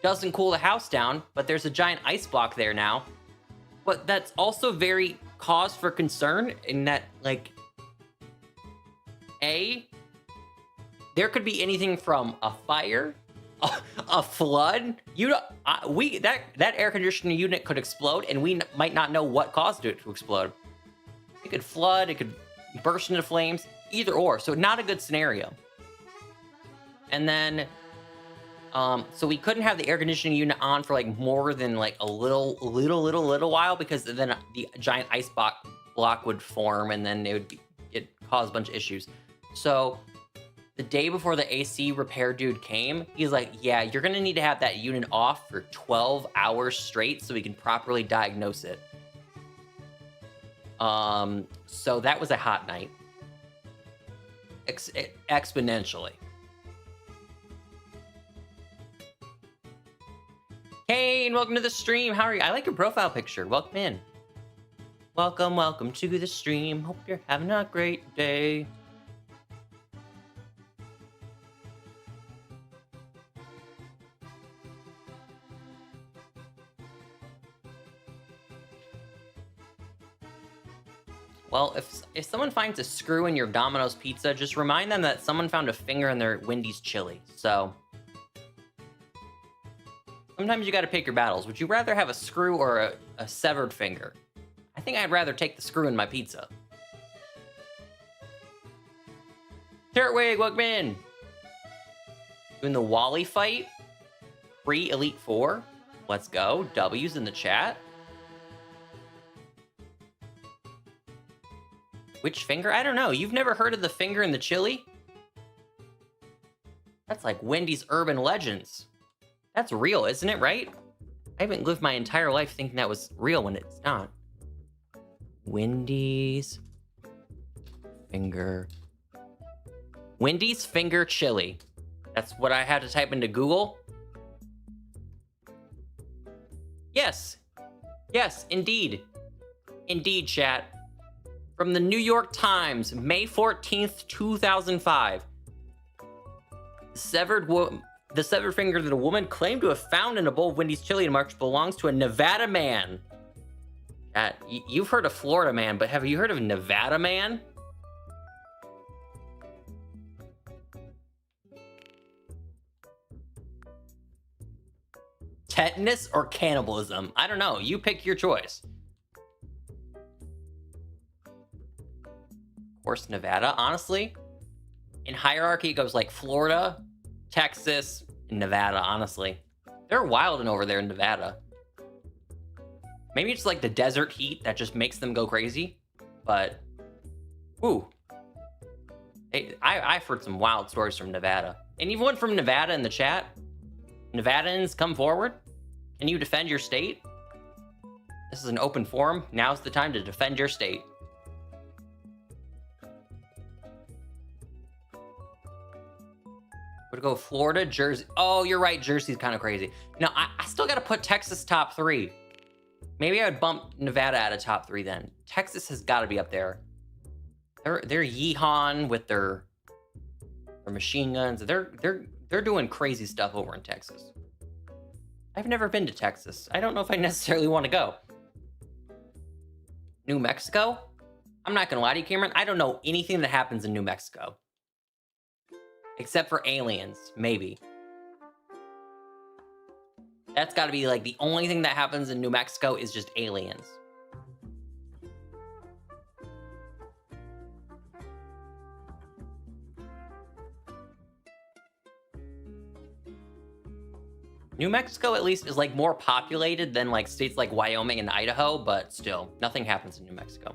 Doesn't cool the house down, but there's a giant ice block there now. But that's also very cause for concern in that, like, there could be anything from a fire, a flood. That air conditioning unit could explode, and we might not know what caused it to explode. It could flood, it could burst into flames, either or. So not a good scenario. And then, so we couldn't have the air conditioning unit on for like more than like a little while, because then the giant ice block would form, and then it cause a bunch of issues. So the day before the AC repair dude came, he's like, yeah, you're gonna need to have that unit off for 12 hours straight so we can properly diagnose it. So that was a hot night. Exponentially. Kane, welcome to the stream. How are you? I like your profile picture. Welcome in. Welcome to the stream. Hope you're having a great day. Well, if someone finds a screw in your Domino's pizza, just remind them that someone found a finger in their Wendy's chili. So sometimes you got to pick your battles. Would you rather have a screw or a severed finger? I think I'd rather take the screw in my pizza. Turtwig, welcome in. Doing the Wally fight. Pre-Elite Four. Let's go. W's in the chat. Which finger? I don't know. You've never heard of the finger in the chili? That's like Wendy's urban legends. That's real, isn't it, right? I haven't lived my entire life thinking that was real when it's not. Wendy's finger chili. That's what I had to type into Google. Yes. Yes, indeed. Indeed, chat. From the New York Times, May 14th, 2005. The severed finger that a woman claimed to have found in a bowl of Wendy's chili in March belongs to a Nevada man. You've heard of Florida man, but have you heard of Nevada man? Tetanus or cannibalism? I don't know. You pick your choice. Of course, Nevada, honestly. In hierarchy, it goes like Florida, Texas, and Nevada, honestly. They're wilding over there in Nevada. Maybe it's like the desert heat that just makes them go crazy. But, ooh. Hey, I've heard some wild stories from Nevada. Anyone from Nevada in the chat? Nevadans, come forward. Can you defend your state? This is an open forum. Now's the time to defend your state. Would go Florida, Jersey. Oh, you're right. Jersey's kind of crazy. No, I still got to put Texas top 3. Maybe I would bump Nevada out of top 3 then. Texas has got to be up there. They're yeehaw with their machine guns. They're doing crazy stuff over in Texas. I've never been to Texas. I don't know if I necessarily want to go. New Mexico? I'm not gonna lie to you, Cameron. I don't know anything that happens in New Mexico. Except for aliens, maybe. That's gotta be like the only thing that happens in New Mexico is just aliens. New Mexico, at least, is like more populated than like states like Wyoming and Idaho, but still, nothing happens in New Mexico.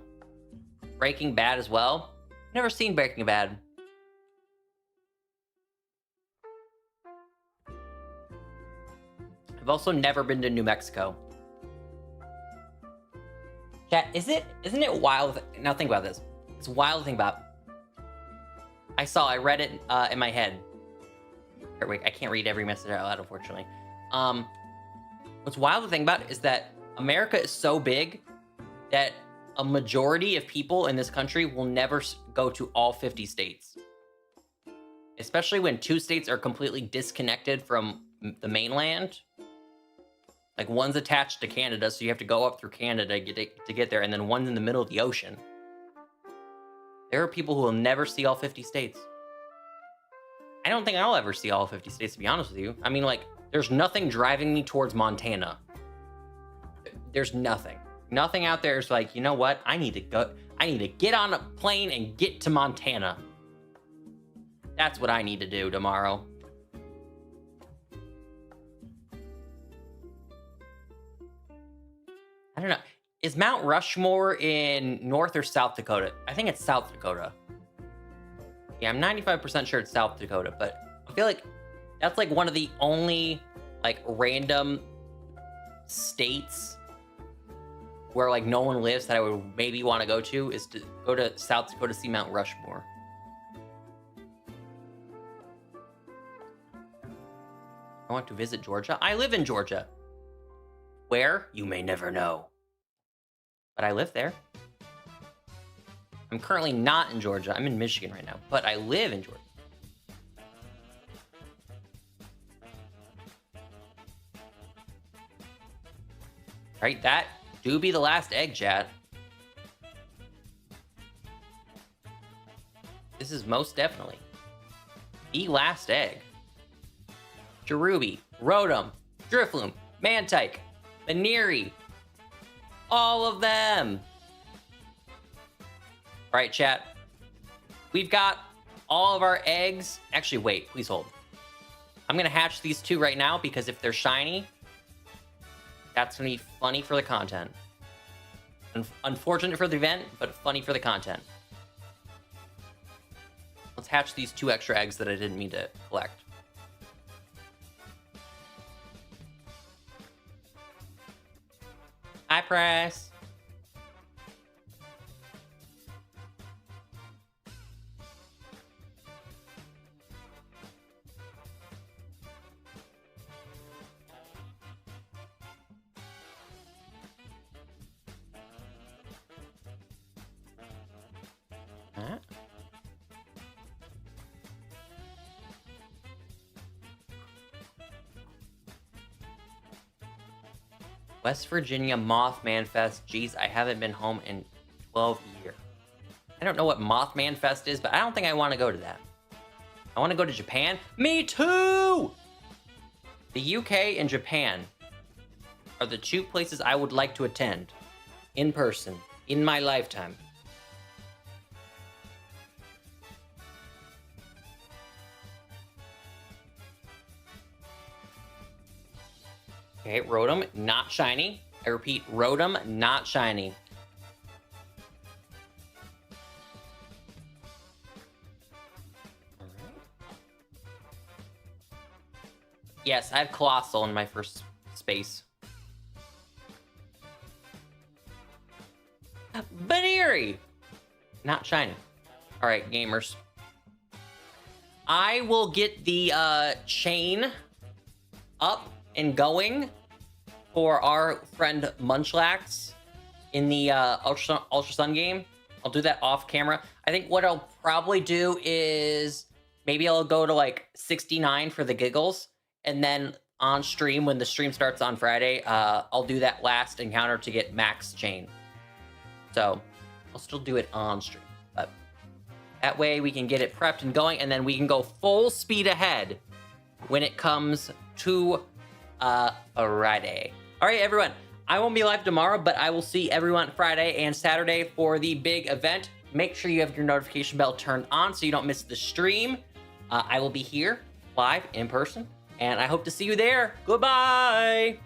Breaking Bad as well. Never seen Breaking Bad. I've also never been to New Mexico. Chat, isn't it wild? Now think about this. It's wild to think about. I read it in my head. Wait, I can't read every message out loud, unfortunately. What's wild to think about is that America is so big that a majority of people in this country will never go to all 50 states. Especially when 2 states are completely disconnected from the mainland. Like one's attached to Canada, so you have to go up through Canada to get there, and then one's in the middle of the ocean. There are people who will never see all 50 states. I don't think I'll ever see all 50 states, to be honest with you. I mean, like, there's nothing driving me towards Montana. There's nothing. Nothing out there is like, you know what? I need to get on a plane and get to Montana. That's what I need to do tomorrow. I don't know. Is Mount Rushmore in North or South Dakota? I think it's South Dakota. Yeah, I'm 95% sure it's South Dakota, but I feel like that's like one of the only like random states where like no one lives that I would maybe want to go to is to go to South Dakota to see Mount Rushmore. I want to visit Georgia. I live in Georgia. Where? You may never know. But I live there. I'm currently not in Georgia. I'm in Michigan right now, but I live in Georgia. Right, that do be the last egg, chat. This is most definitely the last egg. Cherubi, Rotom, Drifloon, Mantike, Maniri, all of them. All right, chat. We've got all of our eggs. Actually, wait, please hold. I'm gonna hatch these 2 right now because if they're shiny, that's gonna be funny for the content. Unfortunate for the event, but funny for the content. Let's hatch these 2 extra eggs that I didn't mean to collect. Hi, Press. Huh? West Virginia Mothman Fest. Jeez, I haven't been home in 12 years. I don't know what Mothman Fest is, but I don't think I want to go to that. I want to go to Japan. Me too! The UK and Japan are the two places I would like to attend in person in my lifetime. Okay, Rotom, not shiny. I repeat, Rotom, not shiny. All right. Yes, I have Colossal in my first space. Baneri! Not shiny. All right, gamers. I will get the chain up and going for our friend Munchlax in the Ultra Sun game. I'll do that off camera. I think what I'll probably do is maybe I'll go to like 69 for the giggles, and then on stream, when the stream starts on Friday, I'll do that last encounter to get max chain. So I'll still do it on stream, but that way we can get it prepped and going, and then we can go full speed ahead when it comes to Friday. All right, everyone. I won't be live tomorrow, but I will see everyone Friday and Saturday for the big event. Make sure you have your notification bell turned on so you don't miss the stream. I will be here live in person, and I hope to see you there. Goodbye.